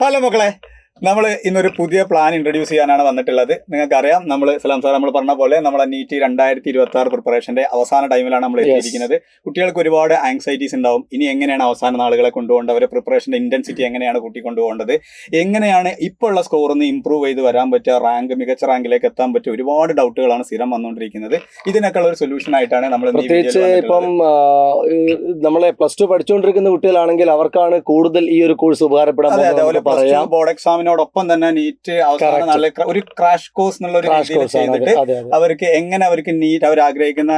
Hello മക്കളെ, നമ്മൾ ഇന്നൊരു പുതിയ പ്ലാൻ ഇൻട്രൊഡ്യൂസ് ചെയ്യാനാണ് വന്നിട്ടുള്ളത്. നിങ്ങൾക്കറിയാം, നമ്മൾ സലാം സാർ നമ്മൾ പറഞ്ഞ പോലെ നമ്മളെ നീറ്റ് 2026 പ്രിപ്പറേഷന്റെ അവസാന ടൈമിലാണ് നമ്മൾ എത്തിയിരിക്കുന്നത്. കുട്ടികൾക്ക് ഒരുപാട് ആങ്സൈറ്റീസ് ഉണ്ടാവും. ഇനി എങ്ങനെയാണ് അവസാന നാളുകളെ കൊണ്ടുപോകേണ്ടത്, അവരുടെ പ്രിപ്പറേഷന്റെ ഇന്റൻസിറ്റി എങ്ങനെയാണ് കൂട്ടിക്കൊണ്ടുപോകേണ്ടത്, എങ്ങനെയാണ് ഇപ്പോൾ ഉള്ള സ്കോറിൽ നിന്ന് ഇംപ്രൂവ് ചെയ്ത് വരാൻ പറ്റുക, മികച്ച റാങ്കിലേക്ക് എത്താൻ പറ്റുക, ഒരുപാട് ഡൗട്ടുകളാണ് സ്ഥിരം വന്നുകൊണ്ടിരിക്കുന്നത്. ഇതിനൊക്കെ ഒരു സൊല്യൂഷൻ ആയിട്ടാണ് നമ്മൾ പ്രത്യേകിച്ച് ഇപ്പം നമ്മളെ +2 പഠിച്ചുകൊണ്ടിരിക്കുന്ന കുട്ടികളാണെങ്കിൽ അവർക്കാണ് കൂടുതൽ ഈ ഒരു കോഴ്സ് ഉപകാരപ്പെടാൻ. ബോർഡ് എക്സാമിനോടൊപ്പം തന്നെ നീറ്റ് അവസാന നാളെ ഒരു ക്രാഷ് കോഴ്സ് എന്നുള്ള ഒരു രീതിയിൽ ചെയ്തിട്ട് അവർക്ക് എങ്ങനെ അവർക്ക് നീറ്റ് അവർ ആഗ്രഹിക്കുന്ന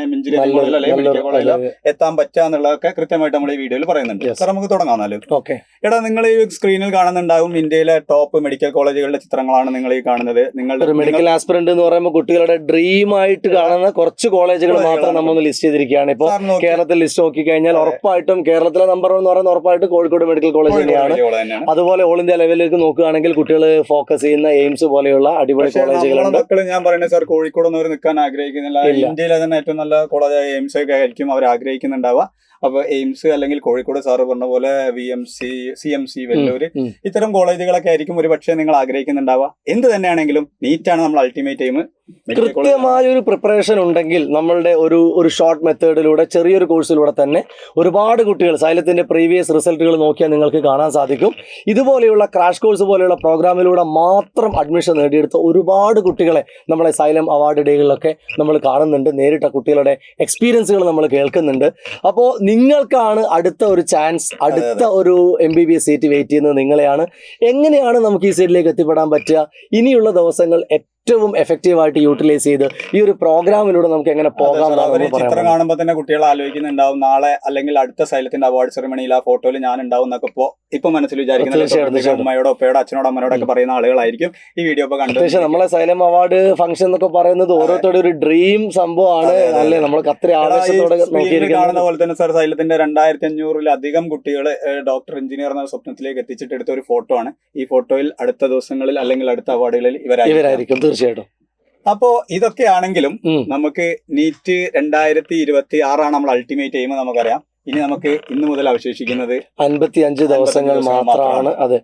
എഞ്ചിനീയറിംഗ് കോളേജിലോ അല്ലെങ്കിൽ മെഡിക്കൽ കോളേജിലോ എത്താൻ പറ്റുക എന്നുള്ളതൊക്കെ കൃത്യമായിട്ട് നമ്മൾ ഈ വീഡിയോയിൽ പറയുന്നുണ്ട്. സാർ, നമുക്ക് തുടങ്ങാമല്ലോ. എടാ, നിങ്ങൾ ഈ സ്ക്രീനിൽ കാണുന്നുണ്ടാവും ഇന്ത്യയിലെ ടോപ്പ് മെഡിക്കൽ കോളേജുകളുടെ ചിത്രങ്ങളാണ് നിങ്ങൾ ഈ കാണുന്നത്. നിങ്ങളുടെ മെഡിക്കൽ ആസ്പിറന്റ് എന്ന് പറയുമ്പോൾ കുട്ടികളുടെ ഡ്രീം ആയിട്ട് കാണുന്ന കുറച്ച് കോളേജുകൾ മാത്രം നമ്മൾ ലിസ്റ്റ് ചെയ്തിരിക്കുകയാണ്. ഇപ്പോൾ കേരളത്തിൽ ലിസ്റ്റ് നോക്കി കഴിഞ്ഞാൽ ഉറപ്പായിട്ടും കേരളത്തിലെ നമ്പർ 1 എന്ന് പറയുന്നത് ഉറപ്പായിട്ടും കോഴിക്കോട് മെഡിക്കൽ കോളേജ് തന്നെയാണ്. അതുപോലെ ഓൾ ഇന്ത്യ ലെവലിലേക്ക് നോക്കുകയാണെങ്കിൽ കുട്ടികൾ ഫോക്കസ് ചെയ്യുന്ന എയിംസ് പോലെയുള്ള അടിപൊളി കോളേജുകളുണ്ട്. ഞാൻ പറയുന്നത് സാർ, കോഴിക്കോടൊന്നും അവർ നിൽക്കാൻ ആഗ്രഹിക്കുന്നില്ല. ഇന്ത്യയിലെ തന്നെ ഏറ്റവും നല്ല കോളേജായ എയിംസ് ഒക്കെ ആയിരിക്കും അവർ ആഗ്രഹിക്കുന്നുണ്ടാവുക. അപ്പൊ എയിംസ് അല്ലെങ്കിൽ കോഴിക്കോട് സാറ് പറഞ്ഞ പോലെ CMC വെല്ലൂര് ഇത്തരം കോളേജുകളൊക്കെ ആയിരിക്കും ഒരു പക്ഷേ നിങ്ങൾ ആഗ്രഹിക്കുന്നുണ്ടാവുക. എന്ത് തന്നെയാണെങ്കിലും നീറ്റാണ് നമ്മൾ അൾട്ടിമേറ്റ് എയിം. കൃത്യമായ ഒരു പ്രിപ്പറേഷൻ ഉണ്ടെങ്കിൽ നമ്മളുടെ ഒരു ഷോർട്ട് മെത്തേഡിലൂടെ ചെറിയൊരു കോഴ്സിലൂടെ തന്നെ ഒരുപാട് കുട്ടികൾ സൈലത്തിന്റെ പ്രീവിയസ് റിസൾട്ടുകൾ നോക്കിയാൽ നിങ്ങൾക്ക് കാണാൻ സാധിക്കും. ഇതുപോലെയുള്ള ക്രാഷ് കോഴ്സ് പോലെയുള്ള പ്രോഗ്രാമിലൂടെ മാത്രം അഡ്മിഷൻ നേടിയെടുത്ത ഒരുപാട് കുട്ടികളെ നമ്മളെ സൈലം അവാർഡ് ഡേകളിലൊക്കെ നമ്മൾ കാണുന്നുണ്ട്. നേരിട്ട കുട്ടികളുടെ എക്സ്പീരിയൻസുകൾ നമ്മൾ കേൾക്കുന്നുണ്ട്. അപ്പോൾ നിങ്ങൾക്കാണ് അടുത്ത ഒരു ചാൻസ്, അടുത്ത ഒരു MBBS സീറ്റ് വെയിറ്റ് ചെയ്യുന്നത് നിങ്ങളെയാണ്. എങ്ങനെയാണ് നമുക്ക് ഈ സീറ്റിലേക്ക് എത്തിപ്പെടാൻ പറ്റുക? ഇനിയുള്ള ദിവസങ്ങൾ ഏറ്റവും എഫക്റ്റീവായിട്ട് യൂട്ടിലൈസ് ചെയ്ത് ഈ ഒരു പ്രോഗ്രാമിലൂടെ നമുക്ക് എങ്ങനെ പോകാം. ചിത്രം കാണുമ്പോൾ തന്നെ കുട്ടികൾ ആലോചിക്കുന്നുണ്ടാവും, നാളെ അല്ലെങ്കിൽ അടുത്ത സൈലത്തിന്റെ അവാർഡ് സെറമണിയിൽ ആ ഫോട്ടോയിൽ ഞാൻ ഉണ്ടാവും എന്നൊക്കെ ഇപ്പൊ മനസ്സിൽ വിചാരിക്കുന്നത് അമ്മയോടോ ഒപ്പയോടോ അച്ഛനോടോ അമ്മയോടൊക്കെ പറയുന്ന ആളുകളായിരിക്കും ഈ വീഡിയോ ഇപ്പൊ കണ്ടത്. നമ്മളെ സൈലം അവാർഡ് ഫംഗ്ഷൻ എന്നൊക്കെ പറയുന്നത് ഓരോരുത്തരുടെ ഒരു ഡ്രീം സംഭവമാണ് അല്ലേ? നമ്മൾക്ക് അത്ര ആവേശത്തോടെ കാണുന്ന പോലെ തന്നെ സാർ, സൈലത്തിന്റെ 2500-ലധികം കുട്ടികൾ ഡോക്ടർ എഞ്ചിനീയർ എന്ന സ്വപ്നത്തിലേക്ക് എത്തിച്ചിട്ട് എടുത്ത ഒരു ഫോട്ടോ ആണ്. ഈ ഫോട്ടോയിൽ അടുത്ത ദിവസങ്ങളിൽ അല്ലെങ്കിൽ അടുത്ത അവാർഡുകളിൽ ഇവരായിരിക്കും തീർച്ചയായിട്ടും. അപ്പോ ഇതൊക്കെയാണെങ്കിലും നമുക്ക് നീറ്റ് 2026 നമ്മൾ അൾട്ടിമേറ്റ് എയിം നമുക്കറിയാം. ഇനി നമുക്ക് ഇന്ന് മുതൽ അവശേഷിക്കുന്നത് 55 ദിവസങ്ങൾ മാത്രമാണ്. അതെ,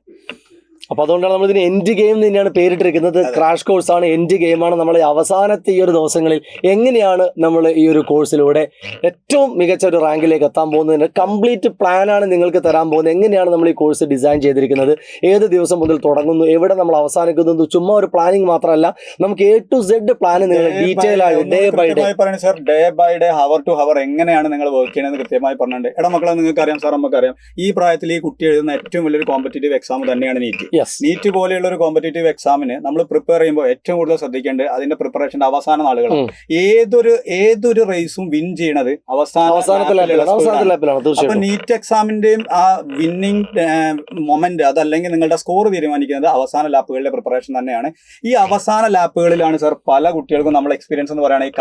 അപ്പൊ അതുകൊണ്ടാണ് നമ്മൾ ഇതിന് എൻഡ് ഗെയിം തന്നെയാണ് പേരിട്ടിരിക്കുന്നത്. ക്രാഷ് കോഴ്സ് ആണ്, എൻഡ് ഗെയിമാണ്. നമ്മളെ അവസാനത്തെ ഈ ഒരു ദിവസങ്ങളിൽ എങ്ങനെയാണ് നമ്മൾ ഈ ഒരു കോഴ്സിലൂടെ ഏറ്റവും മികച്ച ഒരു റാങ്കിലേക്ക് എത്താൻ പോകുന്നതിന് കംപ്ലീറ്റ് പ്ലാനാണ് നിങ്ങൾക്ക് തരാൻ പോകുന്നത്. എങ്ങനെയാണ് നമ്മൾ ഈ കോഴ്സ് ഡിസൈൻ ചെയ്തിരിക്കുന്നത്, ഏത് ദിവസം മുതൽ തുടങ്ങുന്നു, എവിടെ നമ്മൾ അവസാനിക്കുന്നു, ചുമ്മാ ഒരു പ്ലാനിങ് മാത്രമല്ല, നമുക്ക് A to Z പ്ലാൻ നിങ്ങൾ ഡീറ്റെയിൽ ആയി day by day sir, day by day hour to hour എങ്ങനെയാണ് നിങ്ങൾ വർക്ക് ചെയ്യുന്നത് കൃത്യമായി പറഞ്ഞിട്ടുണ്ട്. എടാ മക്കളെ, നിങ്ങൾക്ക് അറിയാം സാർ, നമുക്കറിയാം ഈ പ്രായത്തിൽ ഈ കുട്ടി എഴുതുന്ന ഏറ്റവും വലിയൊരു കോമ്പറ്റേറ്റീവ് എക്സാം തന്നെയാണ് നീറ്റ്. നീറ്റ് പോലെയുള്ള ഒരു കോമ്പറ്റേറ്റീവ് എക്സാമിന് നമ്മൾ പ്രിപ്പയർ ചെയ്യുമ്പോൾ ഏറ്റവും കൂടുതൽ ശ്രദ്ധിക്കേണ്ടത് അതിന്റെ പ്രിപ്പറേഷന്റെ അവസാന നാളുകളാണ്. ഏതൊരു റേസും വിൻ ചെയ്യണത് അവസാനത്തിലാണ്. അപ്പൊ നീറ്റ് എക്സാമിന്റെയും ആ വിന്നിംഗ് മൊമെന്റ് അതല്ലെങ്കിൽ നിങ്ങളുടെ സ്കോർ തീരുമാനിക്കുന്നത് അവസാന ലാപ്പുകളുടെ പ്രിപ്പറേഷൻ തന്നെയാണ്. ഈ അവസാന ലാപ്പുകളിലാണ് സാർ പല കുട്ടികൾക്കും നമ്മൾ എക്സ്പീരിയൻസ് എന്ന് പറയുകയാണെങ്കിൽ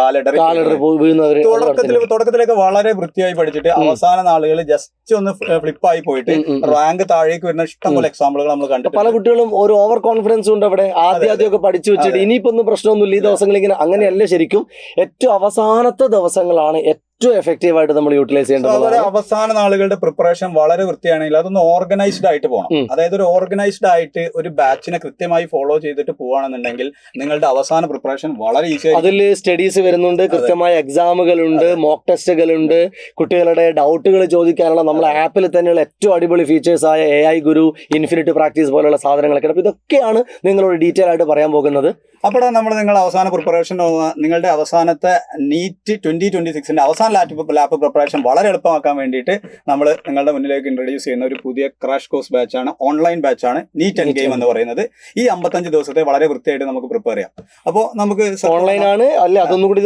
തുടക്കത്തിലേക്ക് വളരെ വൃത്തിയായി പഠിച്ചിട്ട് അവസാന നാളുകളിൽ ജസ്റ്റ് ഒന്ന് ഫ്ലിപ്പായി പോയിട്ട് റാങ്ക് താഴേക്ക് വരുന്ന ഇഷ്ടംപോലെ എക്സാമ്പിളുകൾ നമ്മൾ കണ്ടു. പല കുട്ടികളും ഒരു ഓവർ കോൺഫിഡൻസ് ഉണ്ട്. അവിടെ ആദ്യമൊക്കെ പഠിച്ചു വെച്ചിട്ട് ഇനിയിപ്പോ ഒന്നും പ്രശ്നമൊന്നുമില്ല, ഈ ദിവസങ്ങൾ ഇങ്ങനെ അങ്ങനെയല്ല. ശരിക്കും ഏറ്റവും അവസാനത്തെ ദിവസങ്ങളാണ് ഏറ്റവും എഫക്റ്റീവായിട്ട് നമ്മൾ യൂട്ടിലൈസ് ചെയ്യേണ്ടത്. അവസാന നാളുകളുടെ പ്രിപ്പറേഷൻ വളരെ വൃത്തിയാണെങ്കിൽ അതൊന്ന് ഓർഗനൈസ്ഡ് ആയിട്ട് പോകണം. അതായത് ഒരു ഓർഗനൈസ്ഡ് ആയിട്ട് ഒരു ബാച്ചിനെ കൃത്യമായി ഫോളോ ചെയ്തിട്ട് പോവാണെന്നുണ്ടെങ്കിൽ നിങ്ങളുടെ അവസാന പ്രിപ്പറേഷൻ വളരെ ഈസി. അതിൽ സ്റ്റഡീസ് വരുന്നുണ്ട്, കൃത്യമായ എക്സാമുകളുണ്ട്, മോക്ക് ടെസ്റ്റുകളുണ്ട്, കുട്ടികളുടെ ഡൗട്ടുകൾ ചോദിക്കാനുള്ള നമ്മുടെ ആപ്പിൽ തന്നെയുള്ള ഏറ്റവും അടിപൊളി ഫീച്ചേഴ്സ് ആയ AI ഗുരു, ഇൻഫിനിറ്റി പ്രാക്ടീസ് പോലുള്ള സാധനങ്ങളൊക്കെ. അപ്പോൾ ഇതൊക്കെയാണ് നിങ്ങളോട് ഡീറ്റെയിൽ ആയിട്ട് പറയാൻ പോകുന്നത്. അപ്പോൾ നമ്മൾ നിങ്ങളുടെ അവസാന പ്രിപ്പറേഷൻ, നിങ്ങളുടെ അവസാനത്തെ നീറ്റ് 2026 അവസാന ലാപ്പ് പ്രിപ്പറേഷൻ വളരെ എളുപ്പമാക്കാൻ വേണ്ടിയിട്ട് നമ്മൾ നിങ്ങളുടെ മുന്നിലേക്ക് ഇൻട്രൊഡ്യൂസ് ചെയ്യുന്ന ഒരു പുതിയ ക്രാഷ് കോഴ്സ് ബാച്ചാണ്, ഓൺലൈൻ ബാച്ചാണ് നീറ്റ് എൻഡ് ഗെയിം എന്ന് പറയുന്നത്. ഈ 55 ദിവസത്തെ വളരെ വൃത്തിയായിട്ട് നമുക്ക് പ്രിപ്പയർ ചെയ്യാം. അപ്പോൾ നമുക്ക് ഓൺലൈൻ ആണ് അല്ലെ, അതൊന്നും കൂടി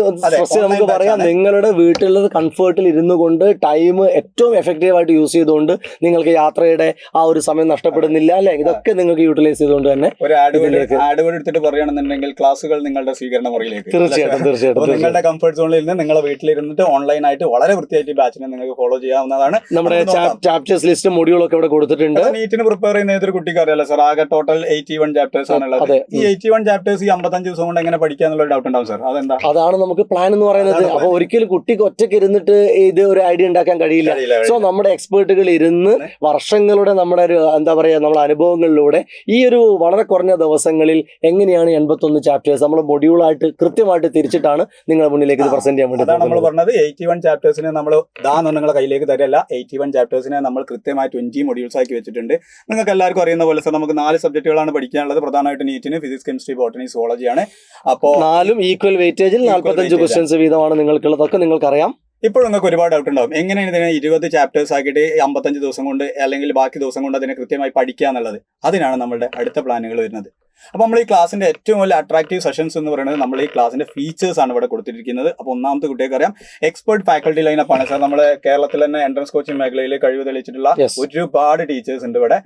നമുക്ക് പറയാം. നിങ്ങളുടെ വീട്ടിലുള്ള കംഫർട്ടിൽ ഇരുന്നു കൊണ്ട് ടൈം ഏറ്റവും എഫക്റ്റീവായിട്ട് യൂസ് ചെയ്തുകൊണ്ട് നിങ്ങൾക്ക് യാത്രയുടെ ആ ഒരു സമയം നഷ്ടപ്പെടുന്നില്ല അല്ലെ. ഇതൊക്കെ നിങ്ങൾക്ക് യൂട്ടിലൈസ് ചെയ്തുകൊണ്ട് തന്നെ ഒരു ആഡ് വേർഡ് എടുത്തിട്ട് പറയുകയാണെന്നുണ്ടെങ്കിൽ അല്ലെങ്കിൽ ക്ലാസ്സുകൾ നിങ്ങളുടെ സ്വീകരണ മുറിയിലേക്ക്. തീർച്ചയായിട്ടും അപ്പോൾ നിങ്ങളുടെ കംഫർട്ട് സോണിൽ നിന്ന് നിങ്ങളെ വീട്ടിലിരുന്നിട്ട് ഓൺലൈനായിട്ട് വളരെ വൃത്തിയായിട്ട് ഈ ബാച്ചിനെ നിങ്ങൾക്ക് ഫോളോ ചെയ്യാവുന്നതാണ്. നമ്മുടെ ചാപ്റ്റേഴ്സ് ലിസ്റ്റ് മൊഡ്യൂളൊക്കെ ഇവിടെ കൊടുത്തിട്ടുണ്ട്. നീറ്റിന് പ്രിപ്പയർ ചെയ്യുന്ന ഏതൊരു കുട്ടിക്ക് അറിയാലോ സർ, ആകെ ടോട്ടൽ 81 ചാപ്റ്റേഴ്സ് ആണുള്ളത്. ഈ 81 ചാപ്റ്റേഴ്സ് ഈ 55 ദിവസം കൊണ്ട് എങ്ങനെ പഠിക്കുക എന്നുള്ള ഡൗട്ട് ഉണ്ടാവും സർ. അതെന്താ? അതാണ് നമുക്ക് പ്ലാൻ എന്ന് പറയുന്നത്. അപ്പൊ ഒരിക്കലും കുട്ടിക്ക് ഒറ്റയ്ക്ക് ഇരുന്നിട്ട് ഇത് ഒരു ഐഡിയ ഉണ്ടാക്കാൻ കഴിയില്ല. സോ നമ്മുടെ എക്സ്പേർട്ടുകൾ ഇരുന്ന് വർഷങ്ങളുടെ നമ്മുടെ ഒരു എന്താ പറയാ നമ്മുടെ അനുഭവങ്ങളിലൂടെ ഈ ഒരു വളരെ കുറഞ്ഞ ദിവസങ്ങളിൽ എങ്ങനെയാണ് 81 ചാപ്റ്റേഴ്സ് നമ്മൾ മൊഡ്യൂളായിട്ട് കൃത്യമായിട്ട് തിരിച്ചിട്ടാണ് നിങ്ങളുടെ മുന്നിലേക്ക് ഇത് പ്രസന്റ് ചെയ്യാൻ വേണ്ടി. അതാണ് നമ്മൾ പറഞ്ഞത്. 81 ചാപ്റ്റേഴ്സിനെ നമ്മൾ നിങ്ങളുടെ കയ്യിലേക്ക് തരല്ല. 81 ചാപ്റ്റേഴ്സിനെ നമ്മൾ കൃത്യമായി 20 മൊഡ്യൂൾസ് ആക്കി വെച്ചിട്ടുണ്ട്. നിങ്ങൾക്ക് എല്ലാവർക്കും അറിയുന്ന പോലെ സർ നമുക്ക് 4 സബ്ജക്റ്റുകളാണ് പഠിക്കാനുള്ളത്. പ്രധാനമായിട്ട് നീറ്റിന് ഫിസിക്സ്, കെമിസ്ട്രി, ബോട്ടണി, സുവോളജി ആണ്. അപ്പോൾ 4 ഈക്വൽ വെയിറ്റേജിൽ 45 ക്വസ്റ്റ്യൻസ് വീതമാണ് നിങ്ങൾക്കുള്ളതൊക്കെ നിങ്ങൾക്കറിയാം. ഇപ്പോൾ നിങ്ങൾക്ക് ഒരുപാട് ഡൗട്ട് ഉണ്ടാവും, എങ്ങനെയാണ് ഇതിനെ 20 ചാപ്റ്റേഴ്സ് ആക്കിയിട്ട് 55 ദിവസം കൊണ്ട് അല്ലെങ്കിൽ ബാക്കി ദിവസം കൊണ്ട് അതിനെ കൃത്യമായി പഠിക്കുക എന്നുള്ളത്. അതിനാണ് നമ്മളുടെ അടുത്ത പ്ലാനുകൾ വരുന്നത്. അപ്പോൾ നമ്മൾ ഈ ക്ലാസിന്റെ ഏറ്റവും വലിയ അട്രാക്റ്റീവ് സെഷൻസ് എന്ന് പറയുന്നത് നമ്മൾ ഈ ക്ലാസിന്റെ ഫീച്ചേഴ്സ് ആണ് ഇവിടെ കൊടുത്തിരിക്കുന്നത്. അപ്പോൾ ഒന്നാമത്തെ കുട്ടികൾക്ക് അറിയാം എക്സ്പെർട്ട് ഫാക്കൽറ്റി ലൈനപ്പ് ആണ് സാർ. നമ്മുടെ കേരളത്തിൽ തന്നെ എൻട്രൻസ് കോച്ചിങ് മേഖലയിൽ കഴിവ് തെളിയിച്ചിട്ടുള്ള ഒരുപാട് ടീച്ചേഴ്സ് ഉണ്ട് ഇവിടെ.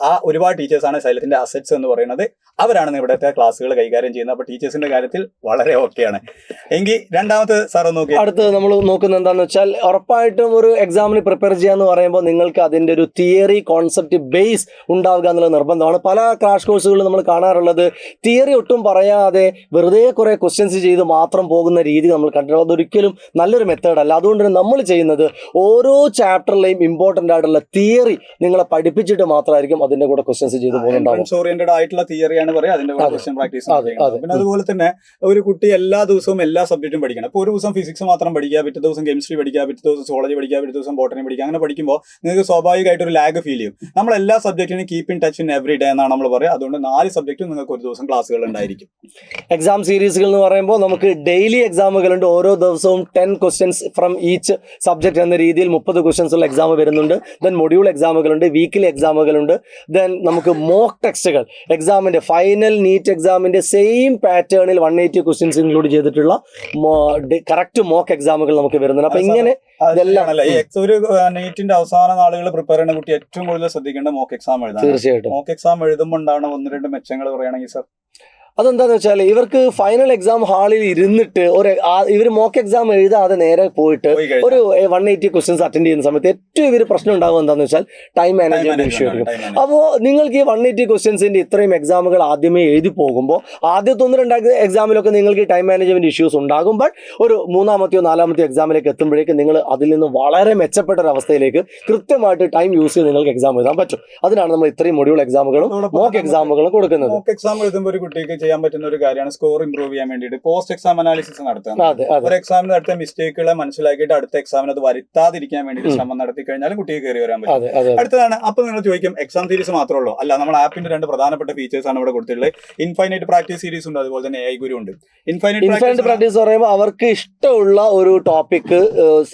ആ ഒരുപാട് ടീച്ചേഴ്സ് ആണ് സൈലത്തിന്റെ അസറ്റ്സ് എന്ന് പറയുന്നത്. അവരാണ് ഇവിടുത്തെ ക്ലാസ്സുകൾ കൈകാര്യം ചെയ്യുന്നത്. അപ്പോൾ ടീച്ചേഴ്സിന്റെ കാര്യത്തിൽ വളരെ ഓക്കെയാണ്. എങ്കിൽ രണ്ടാമത്തെ സാർ ഒന്ന് നോക്കി. അടുത്തത് നമ്മൾ നോക്കുന്നത് എന്താണെന്ന് വെച്ചാൽ ഉറപ്പായിട്ടും ഒരു എക്സാമിന് പ്രിപ്പയർ ചെയ്യാന്ന് പറയുമ്പോൾ നിങ്ങൾക്ക് അതിന്റെ ഒരു തിയറി കോൺസെപ്റ്റ് ബേസ് ഉണ്ടാവുക എന്നുള്ള നിർബന്ധമാണ്. പല ക്രാഷ് കോഴ്സുകളിൽ നമ്മൾ കാണാറുള്ളത് തിയറി ഒട്ടും പറയാതെ വെറുതെ കുറെ ക്വസ്റ്റ്യൻസ് ചെയ്ത് മാത്രം പോകുന്ന രീതി നമ്മൾ കണ്ടിട്ടുണ്ട്. അതൊരിക്കലും നല്ലൊരു മെത്തേഡ് അല്ല. അതുകൊണ്ട് തന്നെ നമ്മൾ ചെയ്യുന്നത് ഓരോ ചാപ്റ്ററിലെയും ഇമ്പോർട്ടന്റ് ആയിട്ടുള്ള തിയറി നിങ്ങളെ പഠിപ്പിച്ചിട്ട് മാത്രമായിരിക്കും അതിന്റെ കൂടെ ക്വസ്റ്റ്യൻസ് ചെയ്ത് പോകുന്നുണ്ടാവും. ഓറിയന്റഡ് ആയിട്ടുള്ള തിയറിയാണ് പറയുക, അതിന്റെ കൂടെ ക്വസ്റ്റ്യൻ പ്രാക്ടീസ്. പിന്നെ അതുപോലെ തന്നെ ഒരു കുട്ടി എല്ലാ ദിവസവും എല്ലാ സബ്ജക്റ്റും പഠിക്കണം. അപ്പോൾ ഒരു ദിവസം ഫിസിക്സ് മാത്രം പഠിക്കുക, പിറ്റേ ദിവസം കെമിസ്ട്രി പഠിക്കുക, പിറ്റേ ദിവസം സുവോളജി പഠിക്കുക, പിറ്റേ ദിവസം ബോട്ടണി പഠിക്കുക. അങ്ങനെ പഠിക്കുമ്പോൾ നിങ്ങൾക്ക് സ്വാഭാവികമായിട്ട് ഒരു ലാഗ് ഫീൽ ചെയ്യും. നമ്മൾ എല്ലാ സബ്ജക്റ്റിനും keep in touch in every day എന്നാണ് നമ്മൾ പറയുക. അതുകൊണ്ട് 4 സബ്ജക്റ്റും നിങ്ങൾക്ക് ഒരു ദിവസം ക്ലാസ്സുകൾ ഉണ്ടായിരിക്കും. എക്സാം സീരീസുകൾ എന്ന് പറയുമ്പോൾ നമുക്ക് ഡെയിലി എക്സാമുകളുണ്ട്. ഓരോ ദിവസവും 10 ക്വസ്റ്റ്യൻസ് ഫ്രം ഈച്ച് സബ്ജക്ട് എന്ന രീതിയിൽ 30 ക്വസ്റ്റ്യൻസ് ഉള്ള എക്സാം വരുന്നുണ്ട്. ദെൻ മൊഡ്യൂൾ എക്സാമുകളുണ്ട്, വീക്കിലി എക്സാമുകളുണ്ട്. ദെൻ നമുക്ക് മോക്ക് ടെക്സ്റ്റുകൾ എക്സാമിന്റെ ഫൈനൽ നീറ്റ് എക്സാമിന്റെ സെയിം പാറ്റേണിൽ 180 ക്വസ്റ്റ്യൻസ് ഇൻക്ലൂഡ് ചെയ്തിട്ടുള്ള കറക്റ്റ് മോക്ക് എക്സാമുകൾ നമുക്ക് വരുന്നുണ്ട്. അപ്പൊ ഇങ്ങനെ ഒരു നീറ്റിന്റെ അവസാന നാളുകൾ പ്രിപ്പയർ ചെയ്യുന്ന കുട്ടി ഏറ്റവും കൂടുതൽ ശ്രദ്ധിക്കേണ്ട മോക്ക് എക്സാം എഴുതാൻ. തീർച്ചയായിട്ടും മോക്ക് എക്സാം എഴുതുമ്പോൾ ഉണ്ടാവുന്ന 1-2 മെച്ചങ്ങൾ പറയുകയാണെങ്കിൽ സർ, അതെന്താന്ന് വെച്ചാൽ ഇവർക്ക് ഫൈനൽ എക്സാം ഹാളിൽ ഇരുന്നിട്ട് ഇവർ മോക്ക് എക്സാം എഴുതാതെ നേരെ പോയിട്ട് ഒരു 180 ക്വസ്റ്റ്യൻസ് അറ്റൻഡ് ചെയ്യുന്ന സമയത്ത് ഏറ്റവും ഇവർ പ്രശ്നം ഉണ്ടാവുക എന്താണെന്ന് വെച്ചാൽ ടൈം മാനേജ്മെന്റ് ഇഷ്യൂ ആയിരിക്കും. അപ്പോൾ നിങ്ങൾക്ക് ഈ 180 ക്വസ്റ്റ്യൻസിന്റെ ഇത്രയും എക്സാമുകൾ ആദ്യമേ എഴുതി പോകുമ്പോൾ ആദ്യത്തെ 1-2 എക്സാമിലൊക്കെ നിങ്ങൾക്ക് ടൈം മാനേജ്മെന്റ് ഇഷ്യൂസ് ഉണ്ടാകുമ്പോൾ ഒരു 3-ാമത്തെയോ 4-ാമത്തെയോ എക്സാമിലേക്ക് എത്തുമ്പോഴേക്ക് നിങ്ങൾ അതിൽ നിന്ന് വളരെ മെച്ചപ്പെട്ട ഒരു അവസ്ഥയിലേക്ക് കൃത്യമായിട്ട് ടൈം യൂസ് ചെയ്ത് നിങ്ങൾക്ക് എക്സാം എഴുതാൻ പറ്റും. അതിനാണ് നമ്മൾ ഇത്രയും മൊഡ്യൂൾ എക്സാമുകളും മോക്ക് എക്സാമുകളും കൊടുക്കുന്നത്. മോക്ക് എക്സാം എഴുതുമ്പോൾ ഒരു കുട്ടിക്ക് ചെയ്യാൻ പറ്റുന്ന ഒരു കാര്യമാണ് സ്കോർ ഇംപ്രൂവ് ചെയ്യാൻ വേണ്ടിയിട്ട് പോസ്റ്റ് എക്സാം അനാലിസിസ് നടത്തുക. ഒരു എക്സാമിന് നടത്തിയ മിസ്റ്റേക്കുകളെ മനസ്സിലാക്കിയിട്ട് അടുത്ത എക്സാമിന് അത് വരുത്താതിരിക്കാൻ വേണ്ടിയിട്ട് ശ്രമം നടത്തി കഴിഞ്ഞാൽ കുട്ടിക്ക് കയറി വരാൻ പറ്റും. അടുത്തതാണ്, അപ്പൊ നിങ്ങൾ ചോദിക്കും എക്സാം സീരീസ് മാത്രമേ ഉള്ളൂ. അല്ല, നമ്മൾ ആപ്പിന്റെ 2 പ്രധാനപ്പെട്ട ഫീച്ചേഴ്സ് ആണ് ഇവിടെ കൊടുത്തിട്ടുള്ളത്. ഇൻഫൈനൈറ്റ് പ്രാക്ടീസ് സീരീസ് ഉണ്ട്, അതുപോലെ തന്നെ AI ഗുരു ഉണ്ട്. ഇൻഫൈനൈറ്റ് പ്രാക്ടീസ് പറയുമ്പോൾ അവർക്ക് ഇഷ്ടമുള്ള ഒരു ടോപ്പിക്,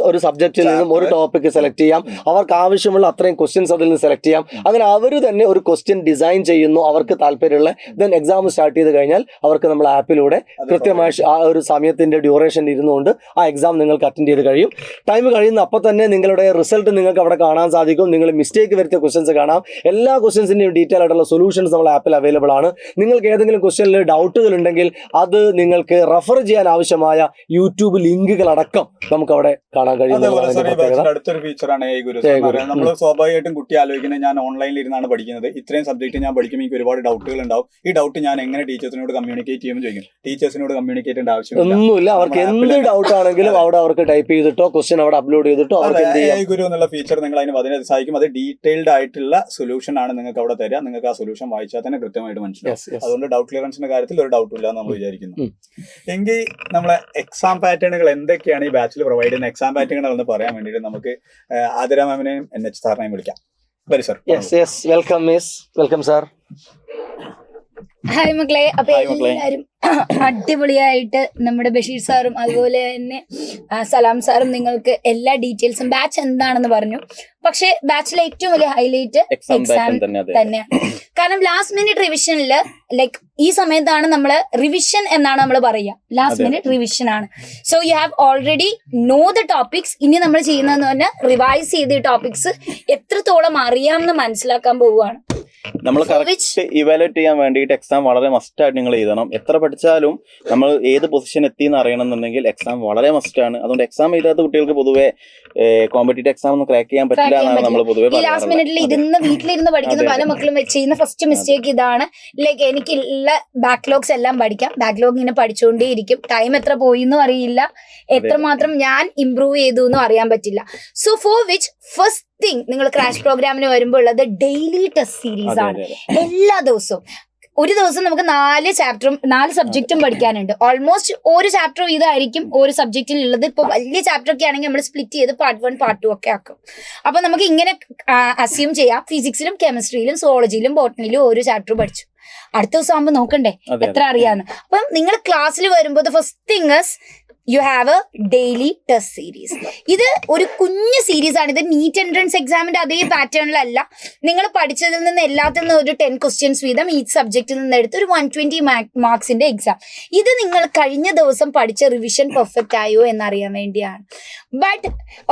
ഒരു സബ്ജക്റ്റിൽ നിന്നും ഒരു ടോപ്പിക് സെലക്ട് ചെയ്യാം. അവർക്ക് ആവശ്യമുള്ള അത്രയും ക്വസ്റ്റ്യൻസ് അതിൽ നിന്ന് സെലക്ട് ചെയ്യാം. അങ്ങനെ അവർ തന്നെ ഒരു ക്വസ്റ്റ്യൻ ഡിസൈൻ ചെയ്യുന്നു, അവർക്ക് താല്പര്യമുള്ള. ദെൻ എക്സാം സ്റ്റാർട്ട് ചെയ്ത് കഴിഞ്ഞാൽ അവർക്ക് നമ്മൾ ആപ്പിലൂടെ കൃത്യമായി ആ ഒരു സമയത്തിന്റെ ഡ്യൂറേഷൻ ഇരുന്നുകൊണ്ട് ആ എക്സാം നിങ്ങൾക്ക് അറ്റൻഡ് ചെയ്ത് കഴിയും. ടൈം കഴിയുന്ന അപ്പോൾ തന്നെ നിങ്ങളുടെ റിസൾട്ട് നിങ്ങൾക്ക് അവിടെ കാണാൻ സാധിക്കും. നിങ്ങൾ മിസ്റ്റേക്ക് വരുത്തിയ ക്വസ്റ്റ്യൻസ് കാണാം. എല്ലാ ക്വസ്റ്റ്യൻസിന്റെയും ഡീറ്റെയിൽ ആയിട്ടുള്ള സൊല്യൂഷൻസ് നമ്മൾ ആപ്പിൽ അവൈലബിൾ ആണ്. നിങ്ങൾക്ക് ഏതെങ്കിലും ക്വസ്റ്റ്യനിൽ ഡൗട്ടുകൾ ഉണ്ടെങ്കിൽ അത് നിങ്ങൾക്ക് റെഫർ ചെയ്യാൻ ആവശ്യമായ യൂട്യൂബ് ലിങ്കുകൾ അടക്കം നമുക്ക് അവിടെ കാണാൻ കഴിയും. അടുത്തൊരു ഫീച്ചറാണ് AI ഗുരു. നമ്മൾ സ്വാഭാവികമായിട്ടും കുട്ടി ആലോചിക്കുന്നത് ഞാൻ ഓൺലൈനിൽ ഇരുന്നാണ് പഠിക്കുന്നത്, ഇത്രയും സബ്ജക്ട് ഞാൻ പഠിക്കുമ്പോൾ എനിക്ക് ഒരുപാട് ഡൗട്ടുകൾ ഉണ്ടാവും. ഈ ഡൗട്ട് ഞാൻ എങ്ങനെ ടീച്ചേഴ്സിനോട് കമ്മ്യൂണിക്കേറ്റ് ചെയ്യുമെന്ന് ചോദിക്കും. ടീച്ചേഴ്സിനോട് കമ്മ്യൂണിക്കേറ്റ് ചെയ്യേണ്ട ആവശ്യമൊന്നുമില്ല. അവർക്ക് എന്ത് ഡൗട്ട് ആണെങ്കിലും അവിടെ അവർക്ക് ടൈപ്പ് ചെയ്തിട്ടോ ക്വസ്റ്റ്യൻ അവിടെ അപ്ലോഡ് ചെയ്തിട്ടോ AI ഗുരു എന്നുള്ള ഫീച്ചർ നിങ്ങൾ അതിന് സഹായിക്കും. അത് ഡീറ്റെയിൽഡ് ആയിട്ടുള്ള സൊല്യൂഷൻ ആണ് നിങ്ങൾക്ക് അവിടെ തരിക. നിങ്ങൾക്ക് ആ സൊല്യൂഷൻ വായിച്ചാൽ തന്നെ കൃത്യമായിട്ട് മനസ്സിലാവും. അതുകൊണ്ട് ഡൗട്ട് ക്ലിയറൻസിന്റെ കാര്യത്തിൽ ഒരു ഡൗട്ടും ഇല്ല എന്ന് നമ്മൾ വിചാരിക്കുന്നു. എങ്കിൽ നമ്മളെ എക്സാം പാറ്റേണുകൾ എന്തൊക്കെയാണ് ഈ ബാച്ചിൽ പ്രൊവൈഡ് ചെയ്യുന്ന എക്സാം പാറ്റേണുകൾ എന്ന് പറയാൻ വേണ്ടിയിട്ട് നമുക്ക് ആതിര മാമിനെയും NH സാറിനെയും വിളിക്കാം. വരി sir. Welcome miss. Welcome sir. Hi മക്കളെ. അപ്പൊ എല്ലാവരും അടിപൊളിയായിട്ട് നമ്മുടെ ബഷീർ സാറും അതുപോലെ തന്നെ സലാം സാറും നിങ്ങൾക്ക് എല്ലാ ഡീറ്റെയിൽസും ബാച്ച് എന്താണെന്ന് പറഞ്ഞു. പക്ഷെ ബാച്ചിലെ ഏറ്റവും വലിയ ഹൈലൈറ്റ് എക്സാം തന്നെയാണ്. കാരണം ലാസ്റ്റ് മിനിറ്റ് റിവിഷനിൽ ലൈക്ക് ഈ സമയത്താണ് നമ്മള് റിവിഷൻ എന്നാണ് നമ്മൾ പറയുക. ലാസ്റ്റ് മിനിറ്റ് റിവിഷൻ ആണ്. So you have already know the topics. ഇനി നമ്മൾ ചെയ്യുന്നതെന്ന് പറഞ്ഞാൽ റിവൈസ് ചെയ്ത ടോപ്പിക്സ് എത്രത്തോളം അറിയാമെന്ന് മനസ്സിലാക്കാൻ പോവുകയാണ്. നമ്മൾ കറക്റ്റ് ഇവാലുവേറ്റ് ചെയ്യാൻ വേണ്ടിയിട്ട് എക്സാം വളരെ മസ്റ്റായിട്ട് നിങ്ങൾ എഴുതണം. എത്ര പഠിച്ചാലും നമ്മൾ ഏത് പൊസിഷൻ എത്തിയെന്ന് അറിയണം എന്നുണ്ടെങ്കിൽ എക്സാം വളരെ മസ്റ്റാണ്. അതുകൊണ്ട് എക്സാം എഴുതാത്ത കുട്ടികൾക്ക് പൊതുവെ കോമ്പറ്റേറ്റീവ് എക്സാം ഒന്നും ക്രാക്ക് ചെയ്യാൻ പറ്റില്ല എന്നാണ് നമ്മൾ പൊതുവെ ഈ ലാസ്റ്റ് മിനിറ്റിൽ ഇരുന്ന് വീട്ടിലിരുന്ന് പഠിക്കുന്ന പല മക്കളും ചെയ്യുന്ന ഫസ്റ്റ് മിസ്റ്റേക്ക് ഇതാണ്. ലൈക്ക് എനിക്കുള്ള ബാക്ക്ലോഗ്സ് എല്ലാം പഠിക്കാം, ബാക്ക്ലോഗ് ഇങ്ങനെ പഠിച്ചുകൊണ്ടേ ഇരിക്കും, ടൈം എത്ര പോയിന്നും അറിയില്ല, എത്രമാത്രം ഞാൻ ഇംപ്രൂവ് ചെയ്തു എന്നും അറിയാൻ പറ്റില്ല. So for which first thing നിങ്ങൾ ക്രാഷ് പ്രോഗ്രാമിന് വരുമ്പോൾ ഉള്ളത് ഡെയിലി ടെസ്റ്റ് സീരീസ് ആണ്. എല്ലാ ദിവസവും ഒരു ദിവസം നമുക്ക് 4 ചാപ്റ്ററും 4 സബ്ജക്റ്റും പഠിക്കാനുണ്ട്. ഓൾമോസ്റ്റ് ഒരു ചാപ്റ്റർ ഇതായിരിക്കും ഒരു സബ്ജക്റ്റിൽ ഉള്ളത്. ഇപ്പോൾ വലിയ ചാപ്റ്റർ ഒക്കെ ആണെങ്കിൽ നമ്മൾ സ്പ്ലിറ്റ് ചെയ്ത് പാർട്ട് 1 പാർട്ട് 2 ഒക്കെ ആക്കും. അപ്പൊ നമുക്ക് ഇങ്ങനെ അസ്യൂം ചെയ്യാം, ഫിസിക്സിലും കെമിസ്ട്രിയിലും സുവോളജിയിലും ബോട്ടണിയിലും ഒരു ചാപ്റ്റർ പഠിച്ചു, അടുത്ത ദിവസം ആകുമ്പോൾ നോക്കണ്ടേ എത്ര അറിയാന്ന്. അപ്പം നിങ്ങൾ ക്ലാസ്സിൽ വരുമ്പോൾ first thing you have A daily test series. ഇത് ഒരു കുഞ്ഞു സീരീസ് ആണ്. ഇത് നീറ്റ് എൻട്രൻസ് എക്സാമിന്റെ അതേ പാറ്റേണിലല്ല. നിങ്ങൾ പഠിച്ചതിൽ നിന്ന് എല്ലാത്തിൽ നിന്നും ഒരു 10 ക്വസ്റ്റ്യൻസ് വീതം ഈ സബ്ജക്റ്റിൽ നിന്ന് എടുത്ത് ഒരു 120 മാർക്സിന്റെ എക്സാം. ഇത് നിങ്ങൾ കഴിഞ്ഞ ദിവസം പഠിച്ച റിവിഷൻ പെർഫെക്റ്റ് ആയോ എന്നറിയാൻ വേണ്ടിയാണ്. But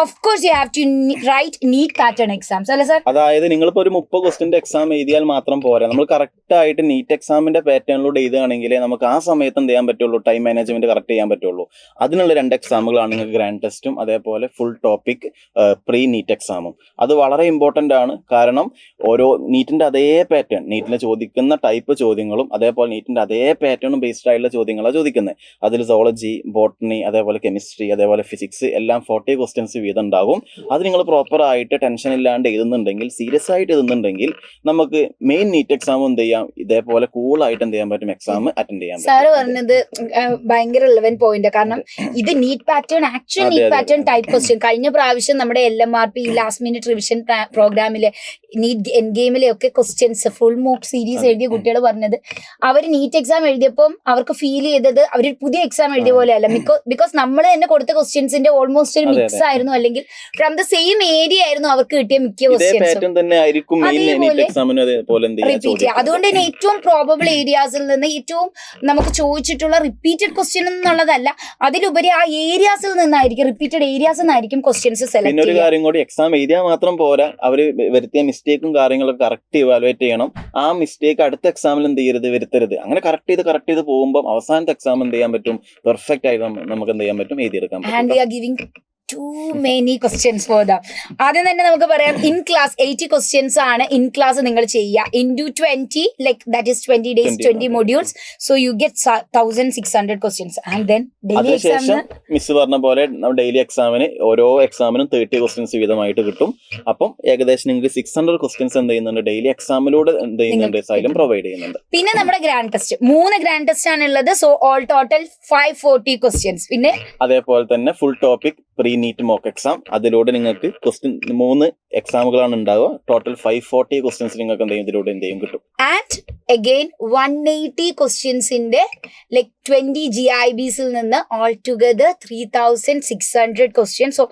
of course you have to write NEET pattern exams, അല്ലേ സാർ? അതായത് നിങ്ങളിപ്പോ ഒരു 30 ക്വസ്റ്റിന്റെ എക്സാം എഴുതിയാൽ മാത്രം പോരാ. നമ്മൾ കറക്റ്റ് ആയിട്ട് നീറ്റ് എക്സാമിന്റെ പാറ്റേണിലൂടെ എഴുതുകയാണെങ്കിൽ നമുക്ക് ആ സമയത്ത് എന്ത് ചെയ്യാൻ പറ്റുള്ളൂ, ടൈം മാനേജ്മെന്റ് കറക്റ്റ് ചെയ്യാൻ പറ്റുള്ളൂ. അതിനുള്ള 2 എക്സാമുകളാണ് നിങ്ങൾക്ക് ഗ്രാൻഡ് ടെസ്റ്റും അതേപോലെ ഫുൾ ടോപ്പിക് പ്രീ നീറ്റ് എക്സാമും. അത് വളരെ ഇമ്പോർട്ടൻ്റ് ആണ്. കാരണം ഓരോ നീറ്റിന്റെ അതേ പാറ്റേൺ, നീറ്റിൽ ചോദിക്കുന്ന ടൈപ്പ് ചോദ്യങ്ങളും അതേപോലെ നീറ്റിന്റെ അതേ പാറ്റേണും ബേസ്ഡ് ആയിട്ടുള്ള ചോദ്യങ്ങളാണ് ചോദിക്കുന്നത്. അതിൽ സോളജി, ബോട്ടണി, അതേപോലെ കെമിസ്ട്രി, അതേപോലെ ഫിസിക്സ് എല്ലാം 40 ക്വസ്റ്റ്യൻസ് വീതം ഉണ്ടാകും. അത് നിങ്ങൾ പ്രോപ്പർ ആയിട്ട് ടെൻഷൻ ഇല്ലാണ്ട് എഴുതുന്നുണ്ടെങ്കിൽ, സീരിയസ് ആയിട്ട് എഴുതുന്നുണ്ടെങ്കിൽ നമുക്ക് മെയിൻ നീറ്റ് എക്സാം എന്ത് ചെയ്യാം, ഇതേപോലെ കൂളായിട്ട് എന്ത് ചെയ്യാൻ പറ്റും, എക്സാം അറ്റൻഡ് ചെയ്യാൻ പറ്റും. സാറ് പറഞ്ഞത് ഭയങ്കര റിലവന്റ് പോയിന്റ്. കാരണം ഇത് NEET pattern, actual NEET pattern type question. കഴിഞ്ഞ പ്രാവശ്യം നമ്മുടെ LMRP ലാസ്റ്റ് മിനിറ്റ് റിവിഷൻ പ്രോഗ്രാമിലെ നീറ്റ് എൻ ഗെയിമിലെ ഒക്കെ ക്വസ്റ്റ്യൻസ് ഫുൾ മോക്ക് സീരീസ് എഴുതിയ കുട്ടികൾ പറഞ്ഞത് അവർ നീറ്റ് എക്സാം എഴുതിയപ്പോൾ അവർക്ക് ഫീൽ ചെയ്തത് അവർ പുതിയ എക്സാം എഴുതിയ പോലെയല്ല. ബിക്കോസ് നമ്മൾ തന്നെ കൊടുത്ത ക്വസ്റ്റ്യൻസിന്റെ ഓൾമോസ്റ്റ് ഒരു മിക്സ് ആയിരുന്നു, അല്ലെങ്കിൽ ഫ്രം ദ സെയിം ഏരിയ ആയിരുന്നു അവർക്ക് കിട്ടിയ മിക്ക ക്വസ്റ്റ്യൻസും. റിപ്പീറ്റ് ചെയ്യുക. അതുകൊണ്ട് തന്നെ ഏറ്റവും പ്രോബബിൾ ഏരിയാസിൽ നിന്ന് ഏറ്റവും നമുക്ക് ചോദിച്ചിട്ടുള്ള റിപ്പീറ്റഡ് ക്വസ്റ്റ്യൻ എന്നുള്ളതല്ല, അതിലുപരി ആ ഏരിയാസിൽ നിന്നായിരിക്കും, റിപ്പീറ്റഡ് ഏരിയാസിൽ നിന്നായിരിക്കും ക്വസ്റ്റ്യൻസ് സെലക്ട് ചെയ്യുക. പിന്നെ ഒരു കാര്യം കൂടി, എക്സാം എഴുതിയാൽ മാത്രം പോരാ, അവര് വരുത്തിയ മിസ്റ്റേക്കും കാര്യങ്ങളൊക്കെ കറക്റ്റ് ഇവാലുവേറ്റ് ചെയ്യണം. ആ മിസ്റ്റേക്ക് അടുത്ത എക്സാമിൽ എന്ത് ചെയ്യരുത്, വരുത്തരുത്. അങ്ങനെ കറക്റ്റ് ചെയ്ത് പോകുമ്പോൾ അവസാനത്തെ എക്സാം എന്ത് ചെയ്യാൻ പറ്റും, പെർഫെക്റ്റ് ആയിട്ട് നമുക്ക് എന്ത് ചെയ്യാൻ പറ്റും, എഴുതിയെടുക്കാൻ പറ്റും. Too many questions for them. ആദ്യം തന്നെ നമുക്ക് പറയാം, ഇൻ ക്ലാസ് 80 ക്വസ്റ്റ്യൻസ് ആണ് ഇൻ ക്ലാസ് നിങ്ങൾ ചെയ്യുക. Into 20, like that is 20 days 20 modules, so you get 1600 questions. And then daily എക്സാമിന് മിസ് പറഞ്ഞ പോലെ ഡെയിലി എക്സാമിന് ഓരോ എക്സാമിനും 30 ക്വസ്റ്റ്യൻസ് വീതമായിട്ട് കിട്ടും. അപ്പം ഏകദേശം നിങ്ങൾക്ക് 600 ക്വസ്റ്റ്യൻസ് എന്ത് ചെയ്യുന്നുണ്ട്, ഡെയിലി എക്സാമിലൂടെ എന്ത് ചെയ്യുന്നുണ്ട്, സൈലം പ്രൊവൈഡ് ചെയ്യുന്നുണ്ട്. പിന്നെ നമ്മുടെ ഗ്രാൻഡ് ടെസ്റ്റ് 3 ഗ്രാൻഡ് ടെസ്റ്റ് ആണ് ഉള്ളത്. So all total 540 questions. പിന്നെ അതേപോലെ തന്നെ full topic pre NEET mock exam, അതിലൂടെ നിങ്ങൾക്ക് ക്വസ്റ്റ്യൻ 3 എക്സാമുകളാണ് ഉണ്ടാവുക. ടോട്ടൽ 540 ക്വസ്റ്റ്യൻസ് നിങ്ങൾക്ക് ഇതിലൂടെ എന്ത് ചെയ്യും, കിട്ടും. ആൻഡ് അഗെയിൻ 180 ക്വസ്റ്റ്യൻസിന്റെ ലൈക് 20 GIBസിൽ നിന്ന് all together 3600 questions. So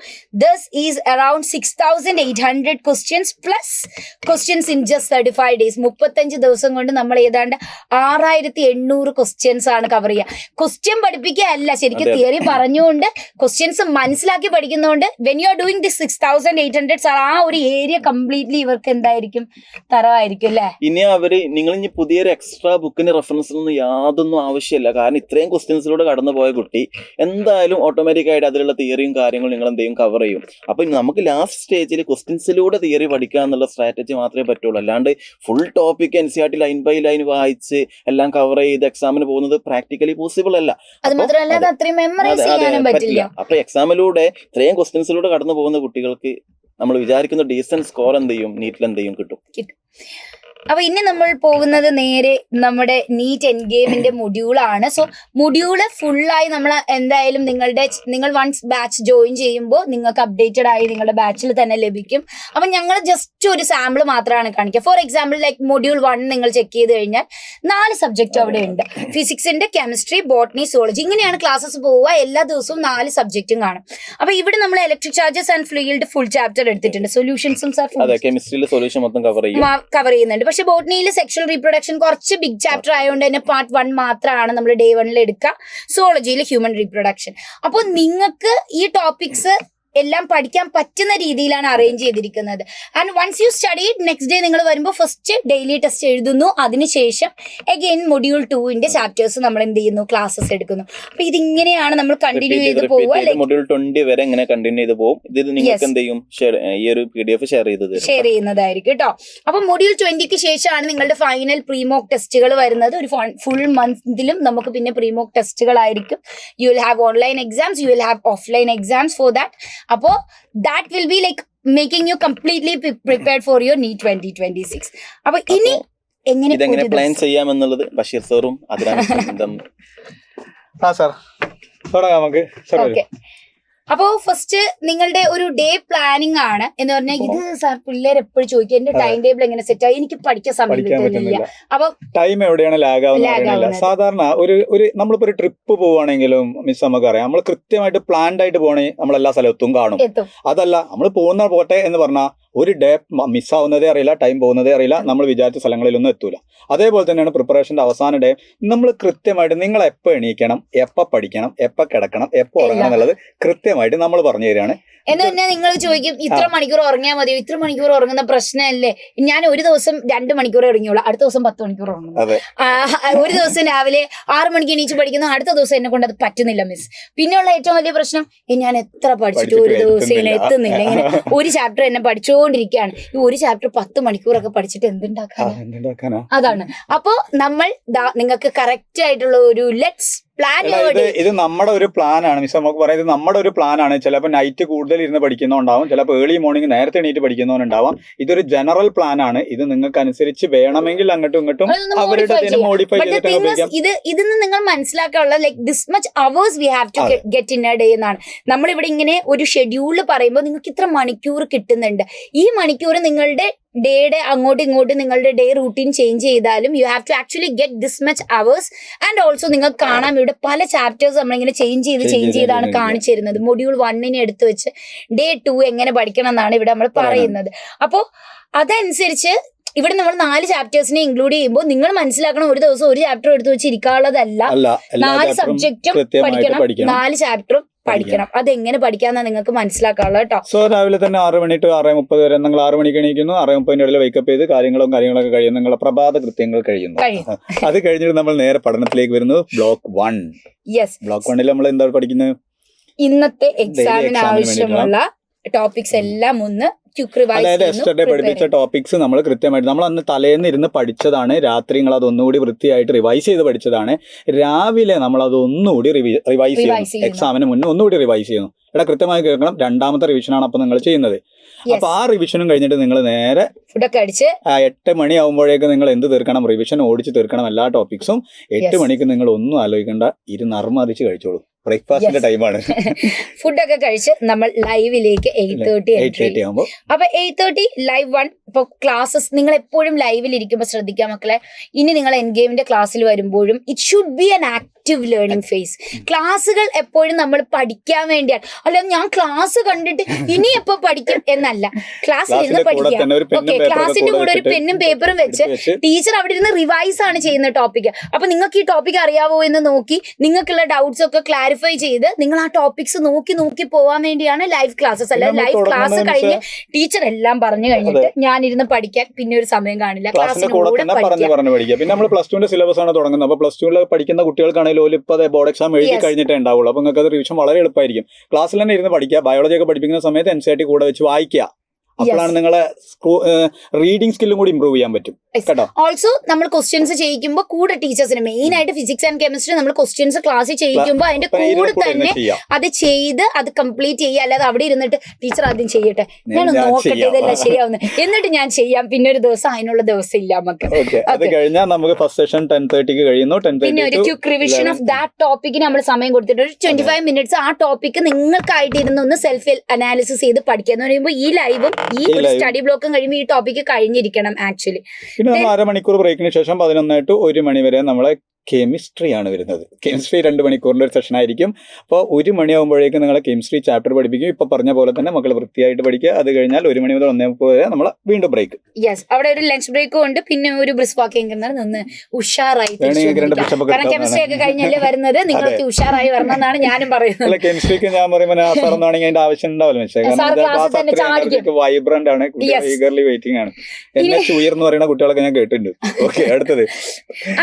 this is around 6800 questions plus questions in just 35 days. 35 ദിവസം കൊണ്ട് നമ്മൾ ഏതാണ്ട് 6800 ക്വസ്റ്റ്യൻസ് ആണ് കവർ ചെയ്യുക. ക്വസ്റ്റ്യൻ പഠിപ്പിക്കുക അല്ല, ശരിക്കും തിയറി പറഞ്ഞുകൊണ്ട് ക്വസ്റ്റ്യൻസ് മനസ്സിലാക്കി പഠിക്കുന്നതുകൊണ്ട് when you are doing this 6800 ആ ഒരു ഏരിയ കംപ്ലീറ്റ്ലി ഇവർക്ക് എന്തായിരിക്കും, തറവായിരിക്കും അല്ലേ. ഇനി നിങ്ങൾ ഇനി പുതിയൊരു എക്സ്ട്രാ ബുക്കിന് റെഫറൻസിലൊന്നും യാതൊന്നും ആവശ്യമില്ല. കാരണം ഇത്രയും ക്വസ്റ്റ്യൻസിലൂടെ കടന്നു പോയ കുട്ടി എന്തായാലും ഓട്ടോമാറ്റിക് ആയിട്ട് അതിലുള്ള തിയറിയും കാര്യങ്ങളും നിങ്ങൾ എന്ത് ചെയ്യും, കവർ ചെയ്യും. അപ്പൊ നമുക്ക് ലാസ്റ്റ് സ്റ്റേജിൽ ക്വസ്റ്റ്യൻസിലൂടെ തിയറി പഠിക്കുക എന്നുള്ള സ്ട്രാറ്റജി മാത്രമേ പറ്റുള്ളൂ. അല്ലാണ്ട് full topic NCERT line by line വായിച്ച് എല്ലാം കവർ ചെയ്ത് എക്സാമിന് പോകുന്നത് പ്രാക്ടിക്കലി പോസിബിൾ അല്ല. പറ്റില്ല. അപ്പൊ എക്സാമിലൂടെ ഇത്രയും ക്വസ്റ്റ്യൻസിലൂടെ കടന്നു പോകുന്ന കുട്ടികൾക്ക് നമ്മൾ വിചാരിക്കുന്ന ഡീസന്റ് സ്കോർ എന്ത് ചെയ്യും, നീറ്റിൽ എന്ത് ചെയ്യും, കിട്ടും. അപ്പൊ ഇനി നമ്മൾ പോകുന്നത് നേരെ നമ്മുടെ നീറ്റ് എൻ ഗെയിമിന്റെ മൊഡ്യൂളാണ്. സോ മൊഡ്യൂള് ഫുള്ളായി നമ്മൾ എന്തായാലും നിങ്ങൾ വൺസ് ബാച്ച് ജോയിൻ ചെയ്യുമ്പോൾ നിങ്ങൾക്ക് അപ്ഡേറ്റഡ് ആയി നിങ്ങളുടെ ബാച്ചിൽ തന്നെ ലഭിക്കും. അപ്പൊ ഞങ്ങൾ ജസ്റ്റ് ഒരു സാമ്പിൾ മാത്രമാണ് കാണിക്കുക. ഫോർ എക്സാമ്പിൾ ലൈക്ക് മൊഡ്യൂൾ 1 നിങ്ങൾ ചെക്ക് ചെയ്ത് കഴിഞ്ഞാൽ 4 സബ്ജക്റ്റ് അവിടെ ഉണ്ട്. ഫിസിക്സിന്റെ, കെമിസ്ട്രി, ബോട്ടണി, സുവോളജി, ഇങ്ങനെയാണ് ക്ലാസ്സസ് പോവുക. എല്ലാ ദിവസവും 4 സബ്ജക്റ്റും കാണും. അപ്പൊ ഇവിടെ നമ്മൾ electric charges and fluid full chapter എടുത്തിട്ടുണ്ട്. സൊല്യൂഷൻസും കെമിസ്ട്രിയിലെ സൊല്യൂഷൻ മൊത്തം കവർ ചെയ്യുന്നുണ്ട്. പക്ഷെ ബോട്ടണിയിൽ സെക്ഷൽ റീപ്രൊഡക്ഷൻ കുറച്ച് ബിഗ് ചാപ്റ്റർ ആയതുകൊണ്ട് തന്നെ പാർട്ട് 1 മാത്രമാണ് നമ്മൾ ഡേ 1 എടുക്കുക. സുവോളജിയിൽ ഹ്യൂമൻ റീപ്രൊഡക്ഷൻ. അപ്പോൾ നിങ്ങൾക്ക് ഈ ടോപ്പിക്സ് എല്ലാം പഠിക്കാൻ പറ്റുന്ന രീതിയിലാണ് അറേഞ്ച് ചെയ്തിരിക്കുന്നത്. And once you study next day നിങ്ങൾ വരുമ്പോൾ ഫസ്റ്റ് ഡെയിലി ടെസ്റ്റ് എഴുതുന്നു, അതിനുശേഷം അഗെയിൻ മൊഡ്യൂൾ 2 ചാപ്റ്റേഴ്സ് നമ്മൾ എന്ത് ചെയ്യുന്നു, ക്ലാസ്സസ് എടുക്കുന്നു. അപ്പൊ ഇതിങ്ങനെയാണ് നമ്മൾ കണ്ടിന്യൂ ചെയ്ത് പോവുക. മൊഡ്യൂൾ 20 വരെ ഇങ്ങനെ കണ്ടിന്യൂ ചെയ്ത് പോകും. ഇത് നിങ്ങൾക്ക് എന്ത് ചെയ്യും, ഈ ഒരു PDF ഷെയർ ചെയ്യുന്നതായിരിക്കും കേട്ടോ. അപ്പൊ മൊഡ്യൂൾ 20ക്ക് ശേഷമാണ് നിങ്ങളുടെ ഫൈനൽ പ്രീമോക്ക് ടെസ്റ്റുകൾ വരുന്നത്. ഒരു ഫുൾ മന്തിലും നമുക്ക് പിന്നെ പ്രീമോക്ക് ടെസ്റ്റുകളായിരിക്കും. You will have online exams, you will have offline exams for that. അപ്പോ that will be like making you completely prepared for your NEET 2026. അപ്പൊ ഇനി എങ്ങനെ പ്ലാൻ ചെയ്യാമെന്നുള്ളത് ബഷീർ സാറും അതിനാണ് സാർ തുടങ്ങാം നമുക്ക്. ഓക്കെ. അപ്പോ ഫസ്റ്റ് നിങ്ങളുടെ ഒരു ഡേ പ്ലാനിങ് ആണ് എന്ന് പറഞ്ഞാൽ ഇത് സാർ പിള്ളേർ എപ്പോഴും ചോദിക്കും എന്റെ ടൈം ടേബിൾ എങ്ങനെ സെറ്റ് ആയി, എനിക്ക് പഠിക്കാൻ സമയം കിട്ടുന്നില്ല. അപ്പൊ ടൈം എവിടെയാണ് ലാഗ് ആവുന്നത്? സാധാരണ ഒരു നമ്മളിപ്പോ ഒരു ട്രിപ്പ് പോവുകയാണെങ്കിലും മിസ് നമുക്കറിയാം, നമ്മൾ കൃത്യമായിട്ട് പ്ലാൻഡ് ആയിട്ട് പോകണമെങ്കിൽ നമ്മളെല്ലാ സ്ഥലത്തും കാണും. അതല്ല, നമ്മൾ പോകുന്ന പോട്ടെ എന്ന് പറഞ്ഞാൽ ഒരു ഡേ മിസ്സാവുന്നതേ അറിയില്ല, ടൈം പോകുന്നതേ അറിയില്ല, നമ്മൾ വിചാരിച്ച സ്ഥലങ്ങളിലൊന്നും എത്തൂല. അതേപോലെ തന്നെയാണ് പ്രിപ്പറേഷന്റെ അവസാന ഡേ. നമ്മൾ കൃത്യമായിട്ട് നിങ്ങൾ എപ്പോൾ എണീക്കണം, എപ്പോൾ പഠിക്കണം, എപ്പോൾ കിടക്കണം, എപ്പോൾ ഉറങ്ങണം എന്നുള്ളത് കൃത്യമായിട്ട് നമ്മൾ പറഞ്ഞു തരികയാണ്. എന്ന് പറഞ്ഞാൽ നിങ്ങൾ ചോദിക്കും ഇത്ര മണിക്കൂർ ഉറങ്ങിയാൽ മതിയോ, ഇത്ര മണിക്കൂർ ഉറങ്ങുന്ന പ്രശ്നമല്ലേ? ഞാൻ ഒരു ദിവസം 2 മണിക്കൂർ ഇറങ്ങിയോളൂ, അടുത്ത ദിവസം 10 മണിക്കൂർ ഉറങ്ങുന്നു. ഒരു ദിവസം രാവിലെ 6 മണിക്ക് എണീച്ച് പഠിക്കുന്നു, അടുത്ത ദിവസം എന്നെ കൊണ്ട് അത് പറ്റുന്നില്ല മിസ്. പിന്നെയുള്ള ഏറ്റവും വലിയ പ്രശ്നം, ഞാൻ എത്ര പഠിച്ചിട്ട് ഒരു ദിവസം ഇങ്ങനെ എത്തുന്നില്ല. ഇങ്ങനെ ഒരു ചാപ്റ്റർ എന്നെ പഠിച്ചുകൊണ്ടിരിക്കുകയാണ്. ഈ ഒരു ചാപ്റ്റർ 10 മണിക്കൂറൊക്കെ പഠിച്ചിട്ട് എന്തുണ്ടാക്കാനാ? അതാണ്. അപ്പൊ നമ്മൾ നിങ്ങൾക്ക് കറക്റ്റ് ആയിട്ടുള്ള ഒരു ലെറ്റ്സ് ഇത് നമ്മുടെ ഒരു പ്ലാനാണ് മിസ്. നമുക്ക് പറയാം ഇത് നമ്മുടെ ഒരു പ്ലാനാണ്. ചിലപ്പോൾ നൈറ്റ് കൂടുതൽ ഇരുന്ന് പഠിക്കുന്നവരുണ്ടാവും, ചിലപ്പോൾ ഏർലി മോർണിംഗ് നേരത്തെ എണീറ്റ് പഠിക്കുന്നവരുണ്ടാവാം. ഇതൊരു ജനറൽ പ്ലാൻ ആണ്. ഇത് നിങ്ങൾക്ക് അനുസരിച്ച് വേണമെങ്കിൽ അങ്ങോട്ടും ഇങ്ങോട്ടും അവരുടെ മോഡിഫൈ ചെയ്തിട്ട് ഇതിന്ന് നിങ്ങൾ മനസ്സിലാക്കാനുള്ള like this much hours we have to get in a day എന്നാണ്. നമ്മളിവിടെ ഇങ്ങനെ ഒരു ഷെഡ്യൂള് പറയുമ്പോൾ നിങ്ങൾക്ക് ഇത്ര മണിക്കൂർ കിട്ടുന്നുണ്ട്. ഈ മണിക്കൂർ നിങ്ങളുടെ ഡേയുടെ അങ്ങോട്ടും ഇങ്ങോട്ടും നിങ്ങളുടെ ഡേ റൂട്ടീൻ ചേഞ്ച് ചെയ്താലും you have to actually get this much hours. And also നിങ്ങൾക്ക് കാണാം ഇവിടെ പല ചാപ്റ്റേഴ്സ് നമ്മളിങ്ങനെ ചേഞ്ച് ചെയ്താണ് കാണിച്ചു തരുന്നത്. മൊഡ്യൂൾ 1 എടുത്തു വെച്ച് ഡേ 2 എങ്ങനെ പഠിക്കണം എന്നാണ് ഇവിടെ നമ്മൾ പറയുന്നത്. അപ്പോൾ അതനുസരിച്ച് ഇവിടെ നമ്മൾ 4 ചാപ്റ്റേഴ്സിനെ ഇൻക്ലൂഡ് ചെയ്യുമ്പോൾ നിങ്ങൾ മനസ്സിലാക്കണം, ഒരു ദിവസം ഒരു ചാപ്റ്റർ എടുത്തു വെച്ച് ഇരിക്കാനുള്ളതല്ല. 4 സബ്ജക്റ്റും പഠിക്കണം, 4 ചാപ്റ്ററും പഠിക്കണം. അതെങ്ങനെ പഠിക്കാന്നാ നിങ്ങൾക്ക് മനസ്സിലാക്കാനുള്ളത് കേട്ടോ. സോ രാവിലെ തന്നെ 6 മണി to 6:30 വരെ നിങ്ങൾ 6 മണിക്ക് എണീക്കുന്നു, 6:30 ഇടയിൽ വേക്കപ്പ് ചെയ്ത് കാര്യങ്ങളൊക്കെ കഴിയുന്നു, നിങ്ങളുടെ പ്രഭാത കൃത്യങ്ങൾ കഴിയുന്നു. അത് കഴിഞ്ഞിട്ട് നമ്മൾ നേരെ പഠനത്തിലേക്ക് വരുന്നത് ബ്ലോക്ക് 1. ബ്ലോക്ക് 1 നമ്മൾ എന്താ പഠിക്കുന്നത്? ഇന്നത്തെ എക്സാമിന് ആവശ്യമുള്ള ടോപ്പിക്സ് എല്ലാം ഒന്ന് അതായത് യെസ്റ്റർഡേ പഠിപ്പിച്ച ടോപ്പിക്സ് നമ്മൾ കൃത്യമായിട്ട് നമ്മൾ അന്ന് തലേന്ന് ഇരുന്ന് പഠിച്ചതാണ്. രാത്രി നിങ്ങൾ അതൊന്നുകൂടി വൃത്തിയായിട്ട് റിവൈസ് ചെയ്ത് പഠിച്ചതാണ്. രാവിലെ നമ്മൾ അതൊന്നുകൂടി റിവൈസ് ചെയ്യുന്നു. എക്സാമിന് മുന്നേ ഒന്നുകൂടി റിവൈസ് ചെയ്യുന്നു. ഇവിടെ കൃത്യമായി കേൾക്കണം, 2ാമത്തെ റിവിഷനാണ് അപ്പൊ നിങ്ങൾ ചെയ്യുന്നത്. അപ്പൊ ആ റിവിഷനും കഴിഞ്ഞിട്ട് നിങ്ങൾ നേരെ 8 മണി ആകുമ്പോഴേക്ക് നിങ്ങൾ എന്ത് തീർക്കണം? റിവിഷൻ ഓടിച്ച് തീർക്കണം എല്ലാ ടോപ്പിക്സും. 8 മണിക്ക് നിങ്ങൾ ഒന്നും ആലോചിക്കേണ്ട, ഇരുന്ന് അർമാദിച്ച് കഴിച്ചോളൂ. ബ്രേക്ക്ഫാസ്റ്റിന്റെ ടൈമാണ്. ഫുഡൊക്കെ കഴിച്ച് നമ്മൾ ലൈവിലേക്ക് 8:30 ആകുമ്പോൾ അപ്പൊ 8:30 ലൈവ് 1. ഇപ്പൊ ക്ലാസ്സസ് നിങ്ങൾ എപ്പോഴും ലൈവിൽ ഇരിക്കുമ്പോൾ ശ്രദ്ധിക്കാം മക്കളെ, ഇനി നിങ്ങൾ എൻഗെയിമിന്റെ ക്ലാസ്സിൽ വരുമ്പോഴും it should be an active learning phase. ക്ലാസ്സുകൾ എപ്പോഴും നമ്മൾ പഠിക്കാൻ വേണ്ടിയാണ്, അല്ലാതെ ഞാൻ ക്ലാസ് കണ്ടിട്ട് ഇനി എപ്പോ പഠിക്കും എന്നല്ല. ക്ലാസ്സിൽ ഇരുന്ന് പഠിക്കാം. ഓക്കെ, ക്ലാസ്സിന്റെ കൂടെ ഒരു പെന്നും പേപ്പറും വെച്ച് ടീച്ചർ അവിടെ ഇരുന്ന് റിവൈസ് ആണ് ചെയ്യുന്ന ടോപ്പിക്. അപ്പൊ നിങ്ങൾക്ക് ഈ ടോപ്പിക് അറിയാവോ എന്ന് നോക്കി നിങ്ങൾക്കുള്ള ഡൗട്ട്സ് ഒക്കെ ക്ലാരിഫൈ ചെയ്ത് നിങ്ങൾ ആ ടോപ്പിക്സ് നോക്കി പോവാൻ വേണ്ടിയാണ് ലൈവ് ക്ലാസ്സസ്. അല്ല ലൈവ് ക്ലാസ് കഴിഞ്ഞ് ടീച്ചർ എല്ലാം പറഞ്ഞു കഴിഞ്ഞിട്ട് ഞാനിരുന്ന് പഠിക്കാൻ പിന്നെ ഒരു സമയം കാണില്ല. ക്ലാസ്സിന്റെ കൂടെ തന്നെ പറഞ്ഞു പഠിക്കുക. പിന്നെ നമ്മൾ പ്ലസ് 2 സിലബസ് ആണ് തുടങ്ങുന്നത്. അപ്പൊ പ്ലസ് 2 പഠിക്കുന്ന കുട്ടികൾക്കാണെങ്കിലും ഇപ്പൊ ബോർഡ് എക്സാം എഴുതി കഴിഞ്ഞിട്ടേ ഉണ്ടാവുള്ളൂ. അപ്പൊ നിങ്ങൾക്ക് അത് റിവിഷൻ വളരെ എളുപ്പമായിരിക്കും. ക്ലാസ്സിൽ തന്നെ ഇരുന്ന് പഠിക്കുക. ബയോളജി ഒക്കെ പഠിപ്പിക്കുന്ന സമയത്ത് NCERT കൂടെ വെച്ച് വായിക്കുക. അപ്പോഴാണ് നിങ്ങളെ റീഡിംഗ് സ്കില്ലും കൂടി ഇമ്പ്രൂവ് ചെയ്യാൻ പറ്റും കേട്ടോ. ഓൾസോ നമ്മൾ ക്വസ്റ്റ്യൻസ് ചെയ്യിക്കുമ്പോൾ കൂടെ ടീച്ചേഴ്സിന് മെയിൻ ആയിട്ട് ഫിസിക്സ് ആൻഡ് കെമിസ്ട്രി നമ്മൾ ക്വസ്റ്റ്യൻസ് ക്ലാസ്സിൽ ചെയ്യിക്കുമ്പോൾ അതിന്റെ കൂടെ തന്നെ അത് ചെയ്ത് അത് കംപ്ലീറ്റ് ചെയ്യുക. അല്ലാതെ അവിടെ ഇരുന്നിട്ട് ടീച്ചർ ആദ്യം ചെയ്യട്ടെ, ഞാനൊന്ന് നോക്കട്ടെ ഇതെല്ലാം ശരിയാവുന്നത്, എന്നിട്ട് ഞാൻ ചെയ്യാം, പിന്നെ ഒരു ദിവസം അതിനുള്ള ദിവസം ഇല്ല നമുക്ക്. അത് കഴിഞ്ഞാൽ നമുക്ക് ഫസ്റ്റ് സെഷൻ 10:30 കഴിയുന്നു. പിന്നെ ഒരു ക്വിക്ക് റിവിഷൻ ഓഫ് ദാറ്റ് ടോപ്പിക്കിന് നമ്മൾ സമയം കൊടുത്തിട്ട് ഒരു 25 മിനിറ്റ്സ് ആ ടോപ്പിക്ക് നിങ്ങൾക്കായിട്ട് ഇരുന്ന് ഒന്ന് സെൽഫ് അനാലിസിസ് ചെയ്ത് പഠിക്കുക എന്ന് പറയുമ്പോൾ ഈ ലൈവും ഈ ഒരു സ്റ്റഡി ബ്ലോക്കും കഴിയുമ്പോൾ ഈ ടോപ്പിക്ക് കഴിഞ്ഞിരിക്കണം ആക്ച്വലി. പിന്നെ നമ്മൾ 1/2 മണിക്കൂർ ബ്രേക്കിന് ശേഷം 11 to 1 മണി വരെ നമ്മളെ കെമിസ്ട്രി ആണ് വരുന്നത്. കെമിസ്ട്രി 2 മണിക്കൂറിൻ്റെ ഒരു സെഷൻ ആയിരിക്കും. അപ്പോൾ 1 മണിയാകുമ്പോഴേക്കും നിങ്ങളെ കെമിസ്ട്രി ചാപ്റ്റർ പഠിപ്പിക്കും. ഇപ്പോൾ പറഞ്ഞ പോലെ തന്നെ മക്കൾ വൃത്തിയായിട്ട് പഠിക്കുക. അത് കഴിഞ്ഞാൽ 1 മണി മുതൽ 1:30 വരെ നമ്മൾ വീണ്ടും ബ്രേക്ക്. യെസ്, അവിടെ ഒരു ലഞ്ച് ബ്രേക്കും ഉണ്ട്, പിന്നെ ഒരു ബ്രിസ്ക് വാക്കിംഗ് നിന്ന് ഉഷാറായി. കാരണം കെമിസ്ട്രി ഒക്കെ കഴിഞ്ഞല്ലേ വരുന്നത്, നിങ്ങൾക്ക് ഉഷാറായി വരണം എന്നാണ് ഞാനും പറയുന്നത്. അല്ല, കെമിസ്ട്രിക്ക് ഞാൻ പറയുമ്പോൾ ആ സാറൊന്നാണെങ്കിൽ അതിന്റെ ആവശ്യം ഉണ്ടാവില്ല. കാരണം വൈബ്രന്റ് ആണ്, ഈഗർലി വെയിറ്റിംഗ് ആണ്. ഉയർന്നു പറയുന്ന കുട്ടികളൊക്കെ ഞാൻ കേട്ടിട്ടുണ്ട്. ഓക്കെ, അടുത്തത്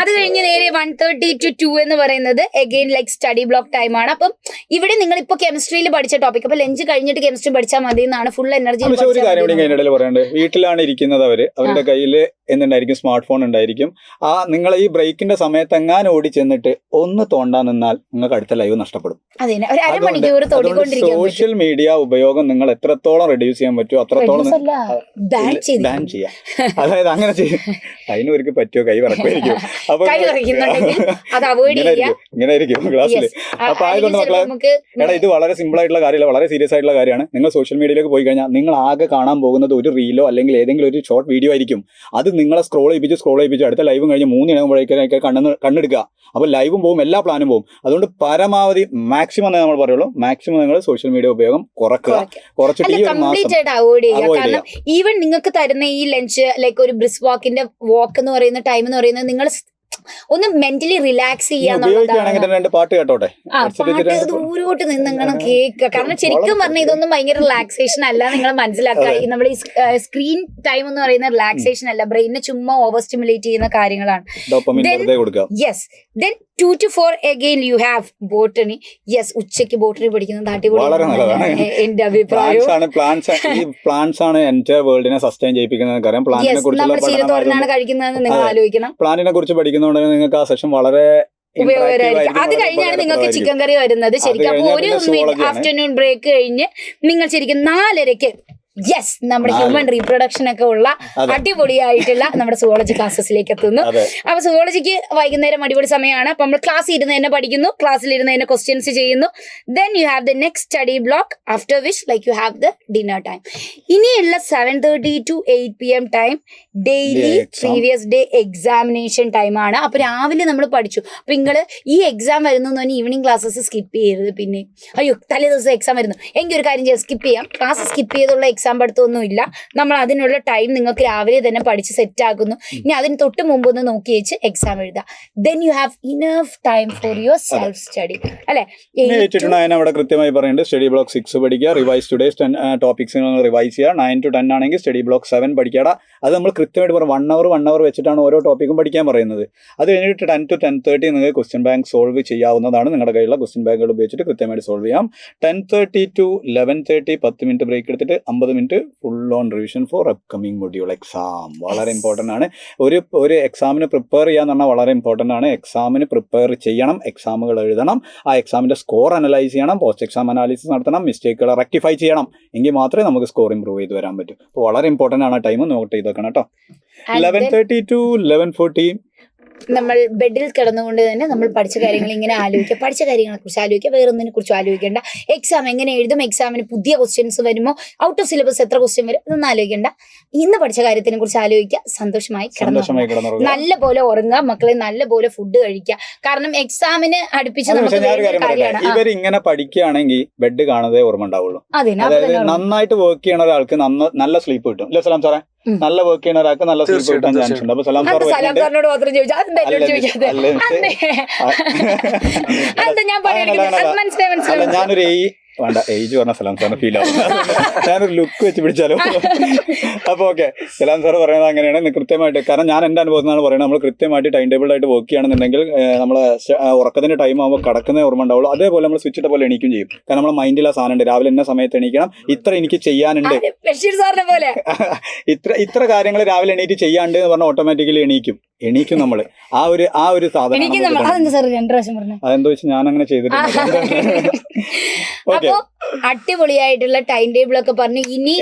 അത് കഴിഞ്ഞ് നേരെ 1:30 to 2 എന്ന് പറയുന്നത് again like study block time ആണ്. അപ്പം ഇവിടെ നിങ്ങൾ ഇപ്പൊ കെമിസ്ട്രിയിൽ പഠിച്ച ടോപ്പിക്, അപ്പൊ ലഞ്ച് കഴിഞ്ഞിട്ട് കെമിസ്ട്രി പഠിച്ചാൽ മതി എന്നാണ്, ഫുൾ എനർജി. ഒരു കാര്യം കൂടി അതിനിടയിൽ പറയണ്ടേ, വീട്ടിലാണ് ഇരിക്കുന്നത് അവരുടെ കയ്യിൽ എന്തുണ്ടായിരിക്കും, സ്മാർട്ട് ഫോൺ ഉണ്ടായിരിക്കും. നിങ്ങൾ ഈ ബ്രേക്കിന്റെ സമയത്ത് എങ്ങാനും ഓടി ചെന്നിട്ട് ഒന്ന് തോണ്ടാൻ നിന്നാൽ നിങ്ങൾക്ക് അടുത്ത ലൈവ് നഷ്ടപ്പെടും. സോഷ്യൽ മീഡിയ ഉപയോഗം നിങ്ങൾ എത്രത്തോളം റെഡ്യൂസ് ചെയ്യാൻ പറ്റുമോ അത്രത്തോളം ബാൻ ചെയ്യാം. അതായത് അങ്ങനെ ചെയ്യും. അതിനൊരു പറ്റുമോ, കൈ വിറക്കുമായിരിക്കും. അപ്പൊ ഇങ്ങനെ ആയിരിക്കും ക്ലാസ്സിൽ. അപ്പൊ ആയതുകൊണ്ട് മക്കളെ, എടാ ഇത് വളരെ സിമ്പിൾ ആയിട്ടുള്ള കാര്യമല്ല, വളരെ സീരിയസ് ആയിട്ടുള്ള കാര്യമാണ്. നിങ്ങൾ സോഷ്യൽ മീഡിയയിലേക്ക് പോയി കഴിഞ്ഞാൽ നിങ്ങൾ ആകെ കാണാൻ പോകുന്നത് ഒരു റീലോ അല്ലെങ്കിൽ ഏതെങ്കിലും ഒരു ഷോർട്ട് വീഡിയോ ആയിരിക്കും. അത് നിങ്ങളെ സ്ക്രോൾ ചെയ്യിപ്പിച്ച് അടുത്ത ലൈവും കഴിഞ്ഞ് 3 ഇനകുമ്പോഴേക്കും കണ്ണെടുക്കുക. അപ്പോൾ ലൈവും പോകും, എല്ലാ പ്ലാനും പോകും. അതുകൊണ്ട് പരമാവധി മാക്സിമം നമ്മൾ പറയുള്ളൂ, മാക്സിമം നിങ്ങൾ സോഷ്യൽ മീഡിയ ഉപയോഗം കുറച്ചിട്ട് ഈ ഒരു മാസം ഈവൻ നിങ്ങൾക്ക് തരുന്ന ഈ ലഞ്ച് ലൈക്ക് ഒരു ബ്രിസ്ക് വാക്കിന്റെ വാക്ക് എന്ന് പറയുന്ന ടൈം എന്ന് പറയുന്നത് നിങ്ങൾ ഒന്ന് മെന്റലി റിലാക്സ് ചെയ്യാന്നുള്ളതാണ്. പാട്ട് കേട്ടോട്ടെ, ദൂരോട്ട് നിന്നിങ്ങനെ കേൾക്കുക. കാരണം ശരിക്കും പറഞ്ഞാൽ ഇതൊന്നും ഭയങ്കര റിലാക്സേഷൻ അല്ല, നിങ്ങൾ മനസ്സിലാക്കുക. നമ്മുടെ ഈ സ്ക്രീൻ ടൈം എന്ന് പറയുന്ന റിലാക്സേഷൻ അല്ല, ബ്രെയിനെ ചുമ്മാ ഓവർ സ്റ്റിമുലേറ്റ് ചെയ്യുന്ന കാര്യങ്ങളാണ്. Yes, then 2 to 4 again you have botany. Yes, ഉച്ചയ്ക്ക് ബോട്ടണി പഠിക്കുന്നത് അടിപൊളിയാണ് എന്റെ അഭിപ്രായം. പ്ലാന്റ്സ് ആണ് എന്റെ വേൾഡിനെ സസ്റ്റൈൻ ചെയ്യിപ്പിക്കുന്നത്. നമ്മൾ ചീരത്തോരനാണ് കഴിക്കുന്നതെന്ന് നിങ്ങൾ ആലോചിക്കണം. പ്ലാന്റിനെ കുറിച്ച് പഠിക്കുന്നതുകൊണ്ട് നിങ്ങൾക്ക് ആ സെഷൻ വളരെ ഉപയോഗകരമായിരിക്കും. അത് കഴിഞ്ഞാണ് നിങ്ങൾക്ക് ചിക്കൻ കറി വരുന്നത് ശരിക്കും. അപ്പൊ ഒരു ആഫ്റ്റർനൂൺ ബ്രേക്ക് കഴിഞ്ഞ് നിങ്ങൾ ശരിക്കും 4:30 യെസ് നമ്മുടെ ഹ്യൂമൻ റീപ്രൊഡക്ഷൻ ഒക്കെ ഉള്ള അടിപൊളിയായിട്ടുള്ള നമ്മുടെ സുവോളജി ക്ലാസ്സസിലേക്ക് എത്തുന്നു. അപ്പൊ സുവോളജിക്ക് വൈകുന്നേരം അടിപൊളി സമയമാണ്. അപ്പൊ നമ്മൾ ക്ലാസ് ഇരുന്ന് തന്നെ പഠിക്കുന്നു, ക്ലാസ്സിൽ ഇരുന്ന് തന്നെ ക്വസ്റ്റ്യൻസ് ചെയ്യുന്നു. Then you have the next study block, after which like you have the dinner time. ഇനിയുള്ള 7:30 to 8 PM time daily previous day examination ടൈമാണ്. അപ്പൊ രാവിലെ നമ്മൾ പഠിച്ചു. അപ്പൊ നിങ്ങൾ ഈ എക്സാം വരുന്നു എന്ന് പറഞ്ഞാൽ ഈവനിങ് ക്ലാസ്സസ് സ്കിപ്പ് ചെയ്യരുത്. പിന്നെ അയ്യോ തലേ ദിവസം എക്സാം വരുന്നു എങ്കിൽ ഒരു കാര്യം ചെയ്യാം, സ്കിപ്പ് ചെയ്യാം. ക്ലാസ് സ്കിപ്പ് ചെയ്തുള്ള എക്സാം പഠിത്തമൊന്നും ഇല്ല. നമ്മൾ അതിനുള്ള ടൈം നിങ്ങൾക്ക് രാവിലെ തന്നെ പഠിച്ച് സെറ്റ് ആക്കുന്നു. ഇനി അതിന് തൊട്ട് മുമ്പ് ഒന്ന് നോക്കി വെച്ച് എക്സാം എഴുതാം. Then you have enough time for your self study. അല്ലെ, അവിടെ കൃത്യമായി പറയുന്നുണ്ട് സ്റ്റഡി ബ്ലോക്ക് 6 പഠിക്കുക, റിവൈസ് ടുഡേസ് 10 ടോപ്പിക്സ് റിവൈസ് ചെയ്യുക. 9 to 10 ആണെങ്കിൽ സ്റ്റഡി ബ്ലോക്ക് 7 പഠിക്കുക. അത് നമ്മൾ കൃത്യമായിട്ട് പറയും, 1 hour വെച്ചിട്ടാണ് ഓരോ ടോപ്പിക്കും പഠിക്കാൻ പറയുന്നത്. അത് കഴിഞ്ഞിട്ട് 10 to 10:30 നിങ്ങൾക്ക് ക്വസ്റ്റ്യൻ ബാങ്ക് സോൾവ് ചെയ്യാവുന്നതാണ്. നിങ്ങളുടെ കയ്യിലുള്ള ക്വസ്റ്റ്യൻ ബാങ്കുകൾ ഉപയോഗിച്ചിട്ട് കൃത്യമായിട്ട് സോൾവ് ചെയ്യാം. 10:30 to 11:30 10 മിനിറ്റ് ബ്രേക്ക് എടുത്തിട്ട് 50 minute full on revision four upcoming module exam. വളരെ ഇമ്പോർട്ടൻ്റ് ആണ്. ഒരു എക്സാമിന് പ്രിപ്പയർ ചെയ്യാന്ന് പറഞ്ഞാൽ വളരെ ഇമ്പോർട്ടൻ്റ് ആണ്. എക്സാമിന് പ്രിപ്പയർ ചെയ്യണം, എക്സാമുകൾ എഴുതണം, ആ എക്സാമിന്റെ സ്കോർ അനലൈസ് ചെയ്യണം, പോസ്റ്റ് എക്സാം അനാലിസിസ് നടത്തണം, മിസ്റ്റേക്കുകൾ റെക്ടിഫൈ ചെയ്യണം. എങ്കിൽ മാത്രമേ നമുക്ക് സ്കോർ ഇമ്പ്രൂവ് ചെയ്ത് വരാൻ പറ്റൂ. അപ്പോൾ വളരെ ഇമ്പോർട്ടൻ്റ് ആണ്. ടൈം നോട്ട് ചെയ്ത് വെക്കണം കേട്ടോ. 11:30 to 11:40 നമ്മൾ ബെഡിൽ കിടന്നുകൊണ്ട് തന്നെ നമ്മൾ പഠിച്ച കാര്യങ്ങൾ ഇങ്ങനെ ആലോചിക്കുക, പഠിച്ച കാര്യങ്ങളെ കുറിച്ച് ആലോചിക്കുക, വേറൊന്നിനെ കുറിച്ച് ആലോചിക്കേണ്ട. എക്സാം എങ്ങനെ എഴുതും, എക്സാമിന് പുതിയ ക്വസ്റ്റ്യൻസ് വരുമോ, ഔട്ട് ഓഫ് സിലബസ് എത്ര ക്വസ്റ്റ്യൻ വരും, ഇതൊന്നും ആലോചിക്കേണ്ട. ഇന്ന് പഠിച്ച കാര്യത്തിനെ കുറിച്ച് ആലോചിക്കുക, സന്തോഷമായി കിടന്നു നല്ല പോലെ ഉറങ്ങുക, മക്കളെ നല്ല പോലെ ഫുഡ് കഴിക്കുക. കാരണം എക്സാമിന് അടുപ്പിച്ച് ഇവരിങ്ങനെ പഠിക്കുകയാണെങ്കിൽ ബെഡ് കാണാതെ ഓർമ്മ ഉണ്ടാവുള്ളൂ. അതായത് നന്നായിട്ട് വർക്ക് ചെയ്യണ ഒരാൾക്ക് നല്ല സ്ലീപ്പ് കിട്ടും. അല്ലെ സലാം സാറേ? നല്ല വർക്ക് ചെയ്യുന്ന ഒരാൾക്ക് നല്ല സ്ലീപ്പ് കിട്ടാൻ ചാൻസ് ഉണ്ട്. അപ്പൊ സലാം സാറിനോട് മാത്രം ചോദിച്ചാൽ ഞാനൊരു വേണ്ട ഏജ് പറഞ്ഞ സലാം സാറിന് ഫീൽ ആവും. ഞാനൊരു ലുക്ക് വെച്ച് പിടിച്ചാലോ. അപ്പോൾ ഓക്കെ, സലാം സാർ പറയുന്നത് അങ്ങനെയാണ് കൃത്യമായിട്ട്. കാരണം ഞാൻ എൻ്റെ അനുഭവത്തിനാണ് പറയുന്നത്, നമ്മൾ കൃത്യമായിട്ട് ടൈം ടേബിൾ ആയിട്ട് വർക്ക് ചെയ്യുകയാണെന്നുണ്ടെങ്കിൽ നമ്മൾ ഉറക്കത്തിൻ്റെ ടൈം ആകുമ്പോൾ കടക്കുന്ന ഓർമ്മ ഉണ്ടാവുള്ളൂ. അതേപോലെ നമ്മൾ സ്വിച്ച് ഇട്ട പോലെ എണീക്കും ചെയ്യും. കാരണം നമ്മളെ മൈൻഡിൽ ആ സാധനം ഉണ്ട്, രാവിലെ എന്ന സമയത്ത് എണീക്കണം, ഇത്ര എനിക്ക് ചെയ്യാനുണ്ട്, ഇത്ര കാര്യങ്ങൾ രാവിലെ എണീറ്റ് ചെയ്യാണ്ട് എന്ന് പറഞ്ഞാൽ ഓട്ടോമാറ്റിക്കലി എണീക്കും നമ്മൾ. ആ ഒരു സാധനം അതെന്താ വെച്ചാൽ ഞാൻ അങ്ങനെ ചെയ്തിട്ടുണ്ട്. അപ്പൊ അടിപൊളിയായിട്ടുള്ള ടൈം ടേബിൾ ഒക്കെ പറഞ്ഞു. ഇനി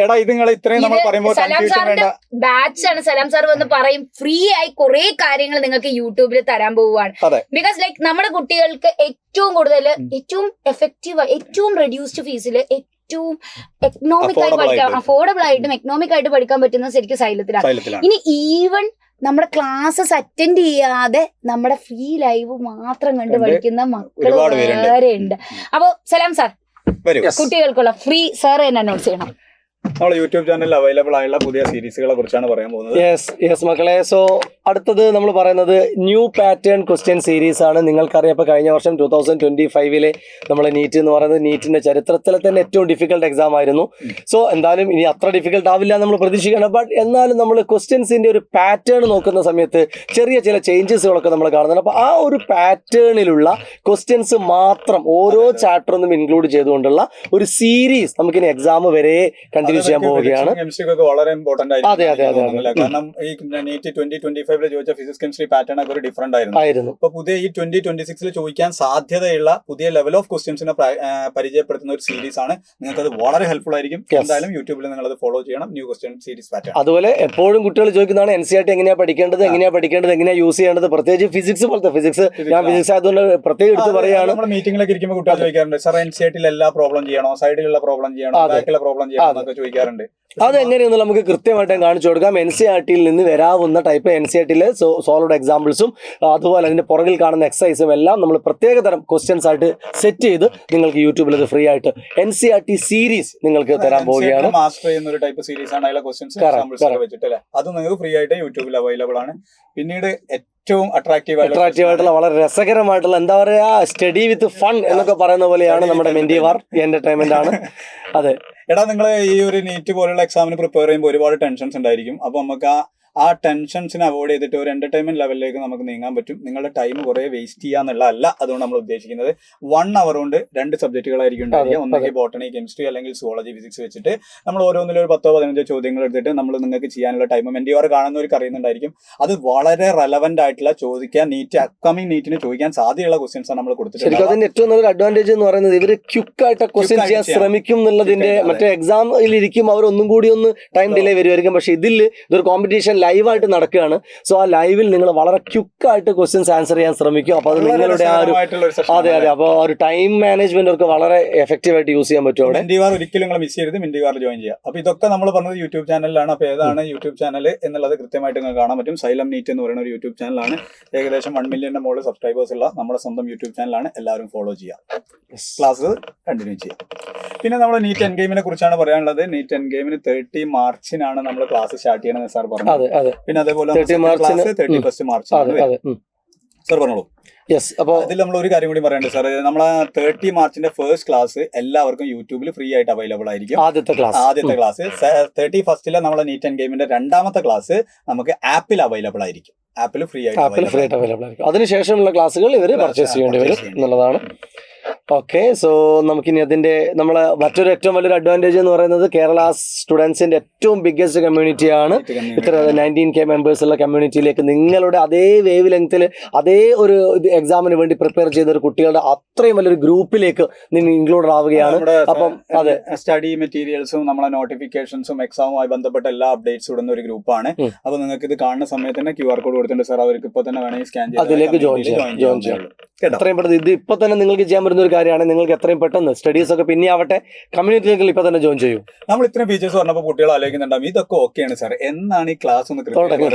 സലാം സാറിന്റെ ബാച്ചാണ്. സലാം സാർ വന്ന് പറയും, ഫ്രീ ആയി കുറെ കാര്യങ്ങൾ നിങ്ങൾക്ക് യൂട്യൂബിൽ തരാൻ പോവുകയാണ്. ബിക്കോസ് ലൈക്ക് നമ്മുടെ കുട്ടികൾക്ക് ഏറ്റവും കൂടുതൽ ഏറ്റവും എഫക്റ്റീവ് ഏറ്റവും റെഡ്യൂസ്ഡ് ഫീസിൽ ഏറ്റവും എക്കണോമിക് ആയിട്ട് പഠിക്കാം, അഫോർഡബിൾ ആയിട്ടും എക്കണോമിക് ആയിട്ട് പഠിക്കാൻ പറ്റുന്ന ശരിക്കും സൈലത്തിലാണ്. ഇനി ഈവൻ നമ്മുടെ ക്ലാസ്സസ് അറ്റൻഡ് ചെയ്യാതെ നമ്മുടെ ഫ്രീ ലൈവ് മാത്രം കണ്ട് പഠിക്കുന്ന മക്കൾ ഒരുപാട് പേരുണ്ട്. വേറെ ഉണ്ട്. അപ്പൊ സലാം സാർ, വരൂ. കുട്ടികൾക്കുള്ള ഫ്രീ സാർ തന്നെ അനൗൺസ് ചെയ്യണം. നമ്മൾ യൂട്യൂബ് ചാനലിൽ അവൈലബിൾ ആയുള്ള പുതിയ സീരീസുകളെ കുറിച്ചാണ് പറയാൻ പോകുന്നത്. യെസ് മക്കളെ. സോ അടുത്തത് നമ്മൾ പറയുന്നത് ന്യൂ പാറ്റേൺ ക്വസ്റ്റ്യൻ സീരീസ് ആണ്. നിങ്ങൾക്കറിയാം ഇപ്പോൾ കഴിഞ്ഞ വർഷം 2025 നമ്മൾ നീറ്റ് എന്ന് പറയുന്നത് നീറ്റിന്റെ ചരിത്രത്തിലെ തന്നെ ഏറ്റവും ഡിഫിക്കൽട്ട് എക്സാം ആയിരുന്നു. സോ എന്തായാലും ഇനി അത്ര ഡിഫിക്കൽട്ട് ആവില്ല നമ്മൾ പ്രതീക്ഷിക്കണം. ബട്ട് എന്നാലും നമ്മൾ ക്വസ്റ്റ്യൻസിന്റെ ഒരു പാറ്റേൺ നോക്കുന്ന സമയത്ത് ചെറിയ ചില ചേഞ്ചസുകളൊക്കെ നമ്മൾ കാണുന്നുണ്ട്. അപ്പോൾ ആ ഒരു പാറ്റേണിലുള്ള ക്വസ്റ്റ്യൻസ് മാത്രം ഓരോ ചാപ്റ്ററൊന്നും ഇൻക്ലൂഡ് ചെയ്തുകൊണ്ടുള്ള ഒരു സീരീസ് നമുക്കിനി എക്സാം വരെ കണ്ടിന്യൂ ചെയ്യാൻ പോവുകയാണ്. കെമിസ്ട്രിക്കൊക്കെ വളരെ ഇമ്പോർട്ടന്റ് അതെ. കാരണം ഈ നീറ്റ് 2025 ചോദിച്ച ഫിസിക്സ് കെമിസ്ട്രി പാറ്റേൺ ഒക്കെ ഒരു ഡിഫറന്റ് ആയിരുന്നു. അപ്പൊ പുതിയ ഈ 2026 ചോദിക്കാൻ സാധ്യതയുള്ള പുതിയ ലെവൽ ഓഫ് ക്വസ്റ്റ്യൻസിനെ പരിചയപ്പെടുത്തുന്ന ഒരു സീരീസ് ആണ്. നിങ്ങൾക്ക് അത് വളരെ ഹെൽപ്ഫുൾ ആയിരിക്കും. എന്തായാലും യൂട്യൂബിൽ നിങ്ങൾ അത് ഫോളോ ചെയ്യണം. New question series pattern. അതുപോലെ എപ്പോഴും കുട്ടികൾ ചോദിക്കുന്നതാണ് NCERT എങ്ങനെയാ പഠിക്കേണ്ടത്, എങ്ങനെയാ യൂസ് ചെയ്യേണ്ടത്, പ്രത്യേകിച്ച് ഫിസിക്സ് പോലത്തെ. ഞാൻ ഫിസിക്സ് ആയതുകൊണ്ട് പ്രത്യേകം എടുത്ത് പറയുകയാണ്. നമ്മുടെ മീറ്റിംഗിലൊക്കെ ഇരിക്കുമ്പോൾ കുട്ടികൾ ചോദിക്കാറുണ്ട്, സാർ NCERT എല്ലാ പ്രോബ്ലം ചെയ്യണോ, സൈഡിലുള്ള പ്രോബ്ലം ചെയ്യണോ, ബാക്കിലുള്ള പ്രോബ്ലം ചെയ്യണോ എന്നൊക്കെ ചോദിക്കാറുണ്ട്. അതെങ്ങനെയൊന്നും നമുക്ക് കൃത്യമായിട്ട് കാണിച്ചു കൊടുക്കാം. NCERT നിന്ന് വരാവുന്ന ടൈപ്പ് NCERT സോൾവ്ഡ് എക്സാമ്പിൾസും അതുപോലെ അതിന്റെ പുറകിൽ കാണുന്ന എക്സസൈസും എല്ലാം നമ്മൾ പ്രത്യേകതരം ക്വസ്റ്റ്യൻസ് ആയിട്ട് സെറ്റ് ചെയ്ത് നിങ്ങൾക്ക് യൂട്യൂബിൽ ഇത് ഫ്രീ ആയിട്ട് NCERT സീരീസ് നിങ്ങൾക്ക് തരാൻ പോവുകയാണ്. മാസ്റ്റർ ചെയ്യുന്ന ഒരു ടൈപ്പ് സീരീസ് ആണ്. അതിലെ ക്വസ്റ്റ്യൻസ് വെച്ചിട്ടല്ലേ, അത് നിങ്ങൾക്ക് ഫ്രീ ആയിട്ട് യൂട്യൂബിൽ അവൈലബിൾ ആണ്. പിന്നീട് ഏറ്റവും അട്രാക്റ്റീവ് ആയിട്ടുള്ള വളരെ രസകരമായിട്ടുള്ള എന്താ പറയാ സ്റ്റഡി വിത്ത് ഫൺ എന്നൊക്കെ പറയുന്ന പോലെയാണ് നമ്മുടെ മെന്റിവാർ എന്റർടൈൻമെന്റ് ആണ്. അതെ എടാ, നിങ്ങൾ ഈ ഒരു നീറ്റ് പോലുള്ള എക്സാമിന് പ്രിപ്പയർ ചെയ്യുമ്പോൾ ഒരുപാട് ടെൻഷൻസ് ഉണ്ടായിരിക്കും. അപ്പൊ നമുക്ക് ആ ടെൻഷൻസിനെ അവോയ്ഡ് ചെയ്തിട്ട് ഒരു എന്റർടൈൻമെന്റ് ലെവലിലേക്ക് നമുക്ക് നീങ്ങാൻ പറ്റും. നിങ്ങളുടെ ടൈം കുറെ വേസ്റ്റ് ചെയ്യാന്നുള്ളതല്ല അതുകൊണ്ട് നമ്മൾ ഉദ്ദേശിക്കുന്നത്. 1 hour കൊണ്ട് 2 സബ്ജക്റ്റുകളായിരിക്കും ഉണ്ടായിരിക്കുക. ഒന്നെങ്കിൽ ബോട്ടണി, കെമിസ്ട്രി അല്ലെങ്കിൽ സുവോളജി, ഫിസിക്സ് വെച്ചിട്ട് നമ്മൾ ഓരോന്നിലും ഒരു 10-15 ചോദ്യങ്ങൾ എടുത്തിട്ട് നമ്മൾ നിങ്ങൾക്ക് ചെയ്യാനുള്ള ടൈം മെന്റിവാർ കാണുന്നവർക്ക് അറിയുന്നുണ്ടായിരിക്കും. അത് വളരെ റെലവെന്റ് ആയിട്ടുള്ള ചോദിക്കാൻ അപ്കമിങ് നീറ്റിന് ചോദിക്കാൻ സാധ്യതയുള്ള ക്വസ്റ്റ്യൻസ് ആണ് നമ്മൾ കൊടുത്തിട്ടുണ്ട്. ശരിക്കും അതിന്റെ ഏറ്റവും നല്ലൊരു അഡ്വാൻറ്റേജ് എന്ന് പറയുന്നത് ഇവര് ക്വിക്കായിട്ട് ക്വസ്റ്റ്യൻ ചെയ്യാൻ ശ്രമിക്കും എന്നുള്ളതിന്റെ. മറ്റേ എക്സാമിൽ ഇരിക്കും അവർ ഒന്നും കൂടി ഒന്ന് ടൈം ഡിലേ വരുമായിരിക്കും. പക്ഷെ ഇതൊരു കോമ്പറ്റീഷൻ ലൈവായിട്ട് നടക്കുകയാണ്. സോ ആ ലൈവിൽ നിങ്ങൾ വളരെ ക്വിക്കായിട്ട് ക്വസ്റ്റ്യൻസ് ആൻസർ ചെയ്യാൻ ശ്രമിക്കും. അപ്പോൾ അത് നിങ്ങളുടെ ആ ഒരു അതെ അപ്പോൾ ഒരു ടൈം മാനേജ്മെന്റ് ഒക്കെ വളരെ എഫക്റ്റീവ് ആയിട്ട് യൂസ് ചെയ്യാൻ പറ്റും. മെന്റിവാർ ഒരിക്കലും നിങ്ങൾ മിസ് ചെയ്യരുത്. മെന്റിവാറിൽ ജോയിൻ ചെയ്യുക. അപ്പോൾ ഇതൊക്കെ നമ്മൾ പറഞ്ഞത് യൂട്യൂബ് ചാനലിലാണ്. അപ്പോൾ ഏതാണ് യൂട്യൂബ് ചാനൽ എന്നുള്ളത് കൃത്യമായിട്ട് നിങ്ങൾക്ക് കാണാൻ പറ്റും. സൈലം നീറ്റ് എന്ന് പറയുന്ന ഒരു യൂട്യൂബ് ചാനലാണ്. ഏകദേശം 1 million മുകളിൽ സബ്സ്ക്രൈബേഴ്സ് ഉള്ള നമ്മുടെ സ്വന്തം യൂട്യൂബ് ചാനലാണ്. എല്ലാവരും ഫോളോ ചെയ്യുക, ക്ലാസ് കണ്ടിന്യൂ ചെയ്യുക. പിന്നെ നമ്മൾ നീറ്റ് എൻ ഗെയിമിനെ കുറിച്ചാണ് പറയാനുള്ളത്. നീറ്റ് എൻ ഗെയിമിന് 30 മാർച്ചിനാണ് നമ്മൾ ക്ലാസ് സ്റ്റാർട്ട് ചെയ്യണമെന്ന് സാർ പറഞ്ഞു. പിന്നെ അതേപോലെ 31 മാർച്ച് സാർ പറഞ്ഞോളൂ. യെസ്. അപ്പോൾ അതിൽ നമ്മൾ ഒരു കാര്യം കൂടി പറയണ്ടേ സാർ, നമ്മളെ 30 മാർച്ചിന്റെ ഫസ്റ്റ് ക്ലാസ് എല്ലാവർക്കും യൂട്യൂബിൽ ഫ്രീ ആയിട്ട് അവൈലബിൾ ആയിരിക്കും. ആദ്യത്തെ ക്ലാസ് 31 നമ്മളെ നീറ്റ് ആൻഡ് ഗെയിമിന്റെ 2ാമത്തെ ക്ലാസ് നമുക്ക് ആപ്പിൽ അവൈലബിൾ ആയിരിക്കും. ആപ്പിൽ ഫ്രീ ആയിട്ട് അവൈലബിൾ ആയിരിക്കും. അതിനുശേഷമുള്ള ക്ലാസ്സുകൾ ഇവർ പർച്ചേസ് ചെയ്യേണ്ടി വരും എന്നുള്ളതാണ്. ഓക്കെ. സോ നമുക്കിനി അതിന്റെ നമ്മളെ മറ്റൊരു ഏറ്റവും വലിയൊരു അഡ്വാൻറ്റേജ് എന്ന് പറയുന്നത് കേരള സ്റ്റുഡൻസിന്റെ ഏറ്റവും ബിഗ്ഗസ്റ്റ് കമ്മ്യൂണിറ്റിയാണ്. ഇത്ര 19K മെമ്പേഴ്സ് ഉള്ള കമ്മ്യൂണിറ്റിയിലേക്ക് നിങ്ങളുടെ അതേ വേവ് ലെങ്ത്തിൽ അതേ ഒരു എക്സാമിന് വേണ്ടി പ്രിപ്പയർ ചെയ്ത ഒരു കുട്ടികളുടെ അത്രയും വലിയൊരു ഗ്രൂപ്പിലേക്ക് നിങ്ങൾ ഇൻക്ലൂഡ് ആവുകയാണ്. അപ്പം അതെ, സ്റ്റഡി മെറ്റീരിയൽസും നമ്മളെ നോട്ടിഫിക്കേഷൻസും എക്സാമുമായി ബന്ധപ്പെട്ട എല്ലാ അപ്ഡേറ്റ്സും ഇടുന്ന ഒരു ഗ്രൂപ്പാണ്. അപ്പൊ നിങ്ങൾക്ക് ഇത് കാണുന്ന സമയത്ത് തന്നെ QR കോഡ് കൊടുത്തിട്ടുണ്ട് സാർ. അവർക്ക് ഇപ്പൊ തന്നെ വേണമെങ്കിൽ സ്കാൻ ചെയ്ത് അതിലേക്ക് ജോയിൻ ചെയ്യാം. എത്രയും പെട്ടെന്ന് ഇത് ഇപ്പൊ തന്നെ നിങ്ങൾക്ക് ചെയ്യാൻ പറ്റുന്ന ഒരു കാര്യമാണ്. നിങ്ങൾക്ക് എത്രയും പെട്ടെന്ന് സ്റ്റഡീസ് ഒക്കെ പിന്നെ ആവട്ടെ കമ്മ്യൂണിറ്റിയിൽ ഇപ്പൊ തന്നെ ജോയിൻ ചെയ്യും. നമ്മൾ ഇത്രയും ഫീച്ചേഴ്സ് പറഞ്ഞപ്പോൾ കുട്ടികൾ ആലോചിക്കുന്നുണ്ടാവും ഇതൊക്കെ ഓക്കെയാണ് സാർ, എന്നാണ് ഈ ക്ലാസ് ഒന്ന്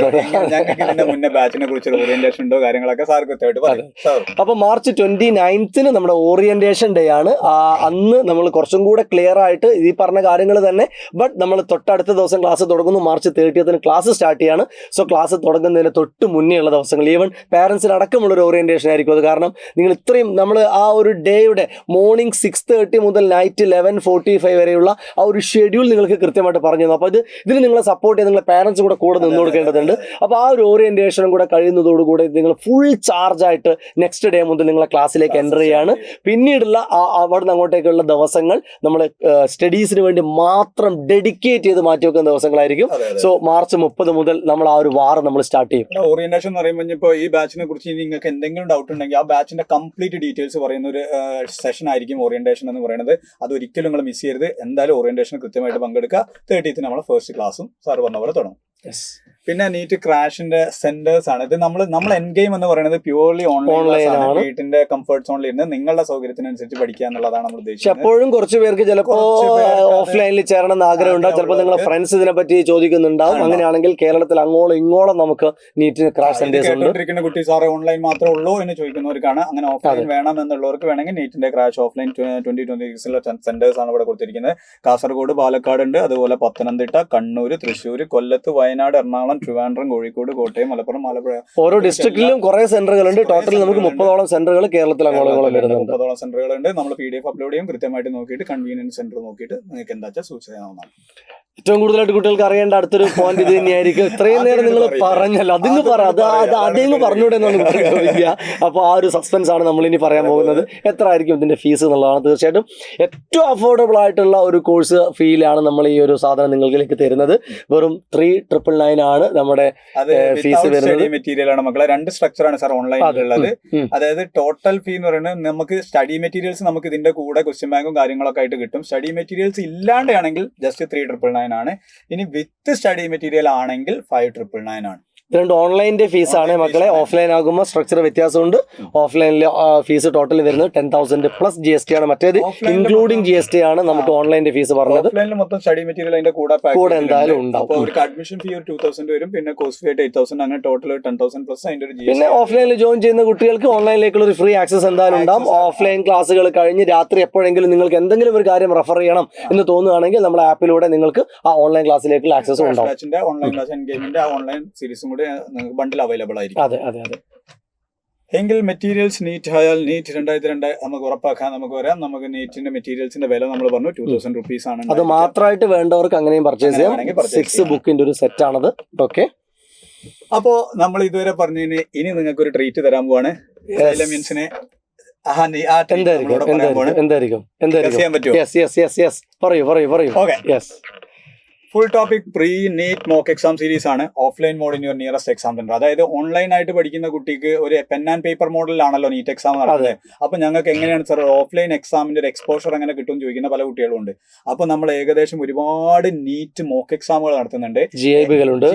ഞങ്ങൾക്ക് ഇതിന്റെ മുന്നേ ബാച്ചിനെ കുറിച്ച് ഓറിയന്റേഷൻ ഉണ്ടോ കാര്യങ്ങളൊക്കെ സാർ കൃത്യമായിട്ട് പറയും. അപ്പൊ മാർച്ച് 29 നമ്മുടെ ഓറിയന്റേഷൻ ഡേ ആണ്. അന്ന് നമ്മൾ കുറച്ചും കൂടെ ക്ലിയർ ആയിട്ട് ഈ പറഞ്ഞ കാര്യങ്ങൾ തന്നെ. ബട്ട് നമ്മൾ തൊട്ടടുത്ത ദിവസം ക്ലാസ് തുടങ്ങുന്നു. മാർച്ച് 30 ക്ലാസ് സ്റ്റാർട്ട് ചെയ്യാണ്. സോ ക്ലാസ് തുടങ്ങുന്നതിന് തൊട്ട് മുന്നേ ഉള്ള ദിവസങ്ങൾ ഈവൻ പാരന്റ്സിന് അടക്കമുള്ള ഒരു ഓറിയന്റേഷൻ ആയിരിക്കും അത്. കാരണം നിങ്ങൾ ഇത്രയും നമ്മൾ ആ ഒരു ഡേയുടെ മോർണിംഗ് 6:30 മുതൽ നൈറ്റ് 11:45 വരെയുള്ള ആ ഒരു ഷെഡ്യൂൾ നിങ്ങൾക്ക് കൃത്യമായിട്ട് പറഞ്ഞു തന്നു. അപ്പോൾ ഇതിന് നിങ്ങളെ സപ്പോർട്ട് ചെയ്ത് നിങ്ങളെ പാരന്റ്സ് കൂടെ നിന്ന് കൊടുക്കേണ്ടതുണ്ട്. അപ്പോൾ ആ ഒരു ഓറിയന്റേഷനും കൂടെ കഴിയുന്നതോടുകൂടി നിങ്ങൾ ഫുൾ ചാർജ് ആയിട്ട് നെക്സ്റ്റ് ഡേ മുതൽ നിങ്ങളെ ക്ലാസ്സിലേക്ക് എൻ്റർ ചെയ്യാണ്. പിന്നീടുള്ള അവിടെ നിന്ന് അങ്ങോട്ടേക്കുള്ള ദിവസങ്ങൾ നമ്മൾ സ്റ്റഡീസിന് വേണ്ടി മാത്രം ഡെഡിക്കേറ്റ് ചെയ്ത് മാറ്റി വെക്കുന്ന ദിവസങ്ങളായിരിക്കും. സോ മാർച്ച് 30 മുതൽ നമ്മൾ ആ ഒരു വാർ നമ്മൾ സ്റ്റാർട്ട് ചെയ്യും. ഓറിയന്റേഷൻ എന്ന് പറയുമ്പോൾ ഇപ്പോൾ ഈ ബാച്ചിനെ കുറിച്ച് നിങ്ങൾക്ക് എന്തെങ്കിലും ഡൗട്ട് ഉണ്ടെങ്കിൽ ആ ബാച്ചിന്റെ കംപ്ലീറ്റ് ഡീറ്റെയിൽസ് പറയുന്ന ഒരു സെഷൻ ആയിരിക്കും ഓറിയന്റേഷൻ എന്ന് പറയുന്നത്. അതൊരിക്കലും നിങ്ങൾ മിസ് ചെയ്യരുത്. എന്തായാലും ഓറിയന്റേഷൻ കൃത്യമായിട്ട് പങ്കെടുക്കുക. 30th നമ്മളെ ഫസ്റ്റ് ക്ലാസ്സും സാർ പറഞ്ഞ പോലെ തുടങ്ങും. പിന്നെ നീറ്റ് ക്രാഷിന്റെ സെന്റേഴ്സ് ആണ് ഇത്. നമ്മൾ എൻ ഗെയിം എന്ന് പറയുന്നത് പ്യൂർലി ഓൺലൈൻ ആണ്. വീട്ടിന്റെ കംഫർട്ട് സോണിൽ ഇരുന്ന് നിങ്ങളുടെ സൗകര്യത്തിനനുസരിച്ച് പഠിക്കുക എന്നുള്ളതാണ് നമ്മൾ ഉദ്ദേശിച്ചത്. എപ്പോഴും കുറച്ച് പേർക്ക് ചിലപ്പോ ഓഫ്ലൈനിൽ ചേരണം എന്ന് ആഗ്രഹം ഉണ്ടാവും. ചിലപ്പോൾ നിങ്ങളെ ഫ്രണ്ട്സ് ഇതിനെ പറ്റി ചോദിക്കുന്നുണ്ടാവും. അങ്ങനെയാണെങ്കിൽ കേരളത്തിൽ അങ്ങോളം ഇങ്ങോളം നമുക്ക് നീറ്റ് ക്രാഷ് സെന്റേഴ്സ് ഉണ്ട്. കുട്ടി സാറേ ഓൺലൈൻ മാത്രമേ ഉള്ളൂ എന്ന് ചോദിക്കുന്നവർക്കാണ്. അങ്ങനെ ഓഫ്ലൈൻ വേണം എന്നുള്ളവർക്ക് വേണമെങ്കിൽ നീറ്റിന്റെ ക്രാഷ് ഓഫ്ലൈൻ 2026 സെന്റേഴ്സ് ആണ് ഇവിടെ കൊടുത്തിരിക്കുന്നത്. കാസർഗോഡ്, പാലക്കാട് ഉണ്ട്, അതുപോലെ പത്തനംതിട്ട, കണ്ണൂർ, തൃശ്ശൂർ, കൊല്ലത്ത്, വയനാട്, എറണാകുളം, ട്രിവാൻഡ്രം, കോഴിക്കോട്, കോട്ടയം, മലപ്പുറം, ആലപ്പുഴ. ഓരോ ഡിസ്ട്രിക്റ്റിലും കുറെ സെന്ററുകളുണ്ട്. ടോട്ടൽ നമുക്ക് 30ഓളം സെന്ററുകൾ കേരളത്തിൽ അങ്ങോളം വരുന്നുണ്ട്. 30ഓളം സെന്ററുകളുണ്ട്. നമ്മൾ PDF അപ്ലോഡ് ചെയ്യും. കൃത്യമായിട്ട് നോക്കിയിട്ട് കൺവീനിയൻസ് സെന്റർ നോക്കിയിട്ട് നിങ്ങൾക്ക് എന്താ വെച്ചാൽ സൂചന ചെയ്യാവുന്നതാണ്. ഏറ്റവും കൂടുതലായിട്ട് കുട്ടികൾക്ക് അറിയേണ്ട അടുത്തൊരു പോയിന്റ് ഇത് തന്നെയായിരിക്കും. ഇത്രയും നേരം നിങ്ങൾ പറഞ്ഞല്ലോ, അതിങ്ങ് പറ, അതേങ്ങ് പറഞ്ഞൂടെ എന്നാണ് ചോദിക്കുക. അപ്പോൾ ആ ഒരു സസ്പെൻസ് ആണ് നമ്മൾ ഇനി പറയാൻ പോകുന്നത്. എത്ര ആയിരിക്കും ഇതിന്റെ ഫീസ് എന്നുള്ളതാണ്. തീർച്ചയായിട്ടും ഏറ്റവും അഫോർഡബിൾ ആയിട്ടുള്ള ഒരു കോഴ്സ് ഫീലാണ് നമ്മൾ ഈ ഒരു സാധനം നിങ്ങളിലേക്ക് തരുന്നത്. വെറും 3,999 ആണ് നമ്മുടെ ഫീസ് വരുന്നത്. മെറ്റീരിയൽ ആണ് മക്കളെ. 2 സ്ട്രക്ചറാണ് സാർ ഓൺലൈനിലുള്ളത്. അതായത് ടോട്ടൽ ഫീ എന്ന് പറയുന്നത് നമുക്ക് സ്റ്റഡി മെറ്റീരിയൽസ് നമുക്ക് ഇതിന്റെ കൂടെ ക്വസ്റ്റ്യൻ ബാങ്കും കാര്യങ്ങളൊക്കെ ആയിട്ട് കിട്ടും. സ്റ്റഡി മെറ്റീരിയൽസ് ഇല്ലാണ്ടാണെങ്കിൽ ജസ്റ്റ് 3,999 ആണ്. ഇനി വിത്ത് സ്റ്റഡി മെറ്റീരിയൽ ആണെങ്കിൽ 5,999 ആണ്. രണ്ട് ഓൺലൈനിന്റെ ഫീസ് ആണ് മക്കളെ. ഓഫ്ലൈൻ ആകുമ്പോൾ സ്ട്രക്ചർ വ്യത്യാസമുണ്ട്. ഓഫ്ലൈനിലെ ഫീസ് ടോട്ടൽ വരുന്നത് 10,000 പ്ലസ് GST ആണ്. മറ്റേത് ഇൻക്ലൂഡിംഗ് GST ആണ് നമുക്ക് ഓൺലൈനിന്റെ ഫീസ് പറഞ്ഞത്. ഓഫ്ലൈനിൽ മൊത്തം സ്റ്റഡി മെറ്റീരിയൽ അതിന്റെ കൂടെ എന്തായാലും ഉണ്ടാവും. അപ്പോൾ അവർക്ക് അഡ്മിഷൻ ഫീ ഒരു 2,000 വരും. പിന്നെ കോഴ്സ് ഫീ 8,000. അങ്ങനെ ടോട്ടൽ 10,000 പ്ലസ് അതിന്റെ ഒരു GST. പിന്നെ ഓഫ്ലൈനിൽ ജോയിൻ ചെയ്യുന്ന കുട്ടികൾക്ക് ഓൺലൈനിലേക്കുള്ള ഒരു ഫ്രീ ആക്സസ് എന്തായാലും ഉണ്ടാവും. ഓഫ്ലൈൻ ക്ലാസ്സുകൾ കഴിഞ്ഞ് രാത്രി എപ്പോഴെങ്കിലും നിങ്ങൾക്ക് എന്തെങ്കിലും ഒരു കാര്യം റെഫർ ചെയ്യണം എന്ന് തോന്നുകയാണെങ്കിൽ നമ്മുടെ ആപ്പിലൂടെ നിങ്ങൾക്ക് ആ ഓൺലൈൻ ക്ലാസ്സിലേക്കുള്ള ആക്സസ് ഉണ്ടാവും. ഓൺലൈൻ ക്ലാസ് എൻ ഗെയിമിന്റെ ഓൺലൈൻ സീരീസും കൂടി ബണ്ടിൽ അവൈലബിൾ ആയിരിക്കും. അതെ അതെ അതെ. എങ്കിൽ മെറ്റീരിയൽസ് നീറ്റ് ആയാൽ നീറ്റ് 2002 നമുക്ക് ഉറപ്പാക്കാൻ നമുക്ക് വരാം. നമുക്ക് നീറ്റിന്റെ മെറ്റീരിയൽസിന്റെ വില നമ്മൾ പറഞ്ഞു 2,000 റുപ്പീസ് ആണ്. അത് മാത്രമായിട്ട് വേണ്ടവർക്ക് അങ്ങനെയും പർച്ചേസ് ചെയ്യാം. 6 ബുക്കിന്റെ ഒരു സെറ്റ് ആണത്. ഓക്കെ, അപ്പോ നമ്മൾ ഇതുവരെ പറഞ്ഞതിന് ഇനി നിങ്ങൾക്ക് ഒരു ട്രീറ്റ് തരാൻ പോവാണ്. മീൻസിനെ full topic pre NEET mock exam series ആണ്. Offline mode in your nearest exam centre. അതായത് ഓൺലൈൻ ആയിട്ട് പഠിക്കുന്ന കുട്ടിക്ക് ഒരു പെൻ ആൻഡ് പേപ്പർ മോഡലാണല്ലോ നീറ്റ് എക്സാം നടക്കുന്നത്. അപ്പൊ ഞങ്ങൾക്ക് എങ്ങനെയാണ് സാർ ഓഫ്ലൈൻ എക്സാമിന്റെ ഒരു എക്സ്പോഷർ എങ്ങനെ കിട്ടും ചോദിക്കുന്ന പല കുട്ടികളും ഉണ്ട്. അപ്പൊ നമ്മൾ ഏകദേശം ഒരുപാട് നീറ്റ് മോക്ക് എക്സാമുകൾ നടത്തുന്നുണ്ട്. GIBകളുണ്ട്.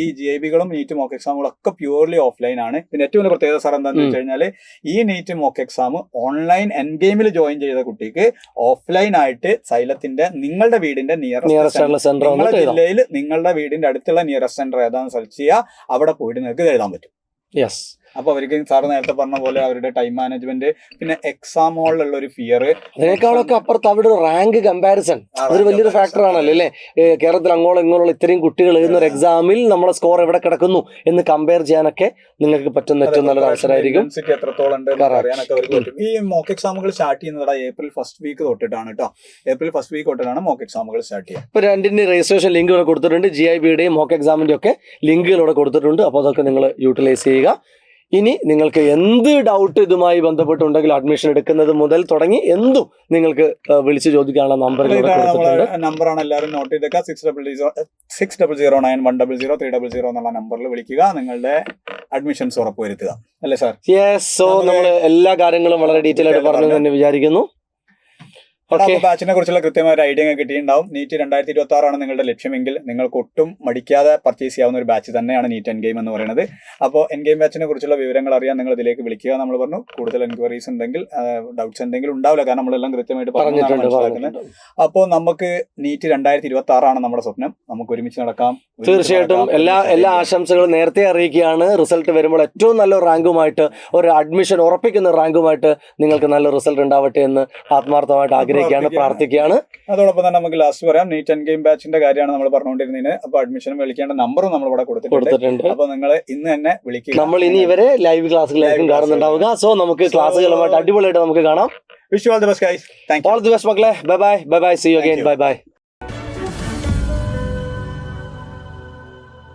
ഈ GIBകളും നീറ്റ് മോക്ക് എക്സാമുകളും ഒക്കെ പ്യൂർലി ഓഫ്ലൈൻ ആണ്. പിന്നെ ഏറ്റവും വലിയ പ്രത്യേകത സാർ എന്താണെന്ന് വെച്ച് കഴിഞ്ഞാൽ ഈ നീറ്റ് മോക്ക് എക്സാം ഓൺലൈൻ എൻ ഗെയിമിൽ ജോയിൻ ചെയ്ത കുട്ടിക്ക് ഓഫ്ലൈൻ ആയിട്ട് സൈലത്തിന്റെ നിങ്ങളുടെ വീടിന്റെ നിയറസ്റ്റ് നിങ്ങളുടെ ജില്ലയിൽ നിങ്ങളുടെ വീടിന്റെ അടുത്തുള്ള നിയറസ്റ്റ് സെന്റർ ഏതാണെന്ന് സെർച്ച് ചെയ്യുക. അവിടെ പോയിട്ട് നിങ്ങൾക്ക് എഴുതാൻ പറ്റും. അപ്പൊ അവർക്ക് സാറ് നേരത്തെ പറഞ്ഞ പോലെ അവരുടെ ടൈം മാനേജ്മെന്റ്, പിന്നെ എക്സാം ഹോളിലുള്ള ഒരു ഫിയർ, അതിനേക്കാളൊക്കെ അപ്പുറത്ത് അവിടെ ഒരു റാങ്ക് കമ്പാരിസൺ അതൊരു വലിയൊരു ഫാക്ടർ ആണല്ലോ അല്ലേ. കേരളത്തിൽ അങ്ങോളം ഇങ്ങോളം ഇത്രയും കുട്ടികൾ എഴുതുന്ന ഒരു എക്സാമിൽ നമ്മളെ സ്കോർ എവിടെ കിടക്കുന്നു എന്ന് കമ്പയർ ചെയ്യാനൊക്കെ നിങ്ങൾക്ക് പറ്റുന്ന ഏറ്റവും നല്ലൊരു അവസരമായിരിക്കും. എത്രത്തോളം ഉണ്ട് അറിയാനൊക്കെ അവർക്ക് പറ്റും. ഈ മോക്ക് എക്സാമുകൾ സ്റ്റാർട്ട് ചെയ്യുന്നത് April 1st വീക്ക് തൊട്ടിട്ടാണ് കേട്ടോ. April 1st വീക്ക് തൊട്ടിട്ടാണ് മോക്ക് എക്സാമുകൾ സ്റ്റാർട്ട് ചെയ്യുക. ഇപ്പൊ രണ്ടിന്റെ രജിസ്ട്രേഷൻ ലിങ്ക് ഇവിടെ കൊടുത്തിട്ടുണ്ട്. GIBയുടെയും മോക്ക് എക്സാമിന്റെ ഒക്കെ ലിങ്കുകൾ ഇവിടെ കൊടുത്തിട്ടുണ്ട്. അപ്പോൾ അതൊക്കെ നിങ്ങൾ യൂട്ടിലൈസ് ചെയ്യുക. ഇനി നിങ്ങൾക്ക് എന്ത് ഡൗട്ട് ഇതുമായി ബന്ധപ്പെട്ടുണ്ടെങ്കിൽ അഡ്മിഷൻ എടുക്കുന്നത് മുതൽ തുടങ്ങി എന്തും നിങ്ങൾക്ക് വിളിച്ച് ചോദിക്കാനുള്ള നമ്പറാണ്. എല്ലാവരും നോട്ട് ചെയ്തേക്കുക. 6009100300 എന്നുള്ള നമ്പറിൽ വിളിക്കുക. നിങ്ങളുടെ അഡ്മിഷൻസ് ഉറപ്പുവരുത്തുക. അല്ലേ സാർ? യെസ്. സോ നമ്മൾ എല്ലാ കാര്യങ്ങളും വളരെ ഡീറ്റെയിൽ ആയിട്ട് പറഞ്ഞു തന്നെ വിചാരിക്കുന്നു. ബാച്ചിനെ കുറിച്ചുള്ള കൃത്യമായ ഒരു ഐഡിയ കിട്ടിയിട്ടുണ്ടാവും. നീറ്റ് 2026 ആണ് നിങ്ങളുടെ ലക്ഷ്യമെങ്കിൽ നിങ്ങൾക്ക് ഒട്ടും മടിക്കാതെ പർച്ചേസ് ചെയ്യാവുന്ന ഒരു ബാച്ച് തന്നെയാണ് നീറ്റ് എൻ ഗെയിം എന്ന് പറയുന്നത്. അപ്പോൾ എൻ ഗെയിം ബാച്ചിനെ കുറിച്ചുള്ള വിവരങ്ങൾ അറിയാൻ നിങ്ങൾ ഇതിലേക്ക് വിളിക്കുക. നമ്മൾ പറഞ്ഞു കൂടുതൽ എൻക്വയറീസ് ഉണ്ടെങ്കിൽ ഡൗട്ട്സ് എന്തെങ്കിലും ഉണ്ടാവില്ല, കാരണം നമ്മളെല്ലാം കൃത്യമായിട്ട് പറഞ്ഞിട്ടുണ്ട്. അപ്പോൾ നമുക്ക് നീറ്റ് 2026 ആണ് നമ്മുടെ സ്വപ്നം. നമുക്ക് ഒരുമിച്ച് നടക്കാം. തീർച്ചയായിട്ടും എല്ലാ ആശംസകളും നേരത്തെ അറിയിക്കുകയാണ്. റിസൾട്ട് വരുമ്പോൾ ഏറ്റവും നല്ല റാങ്കുമായിട്ട്, ഒരു അഡ്മിഷൻ ഉറപ്പിക്കുന്ന റാങ്കുമായിട്ട് നിങ്ങൾക്ക് നല്ല റിസൾട്ട് ഉണ്ടാവട്ടെ എന്ന് ആത്മാർത്ഥമായിട്ട് ആഗ്രഹിക്കുകയാണ്, പ്രാർത്ഥിക്കുകയാണ്. അതോടൊപ്പം തന്നെ നമുക്ക് ലാസ്റ്റ് പറയാം, നീറ്റ് എൻ ഗെയിം ബാച്ചിന്റെ കാര്യമാണ് നമ്മൾ പറഞ്ഞുകൊണ്ടിരുന്നത്. അപ്പൊ അഡ്മിഷൻ വിളിക്കേണ്ട നമ്പറും നമ്മൾ ഇവിടെ കൊടുത്തിട്ടുണ്ട്. അപ്പൊ നിങ്ങൾ ഇന്ന് തന്നെ വിളിക്കുക. നമ്മൾ ഇനി ഇവരെ ലൈവ് ക്ലാസ്സുകളായിരിക്കും കാണുന്നുണ്ടാവുക. സോ നമുക്ക് ക്ലാസ്സുകളുമായിട്ട് അടിപൊളിയായിട്ട് നമുക്ക് കാണാം. Wish you all the best guys. Thank you. All the best മക്കളെ. Bye bye. See you again. Bye by.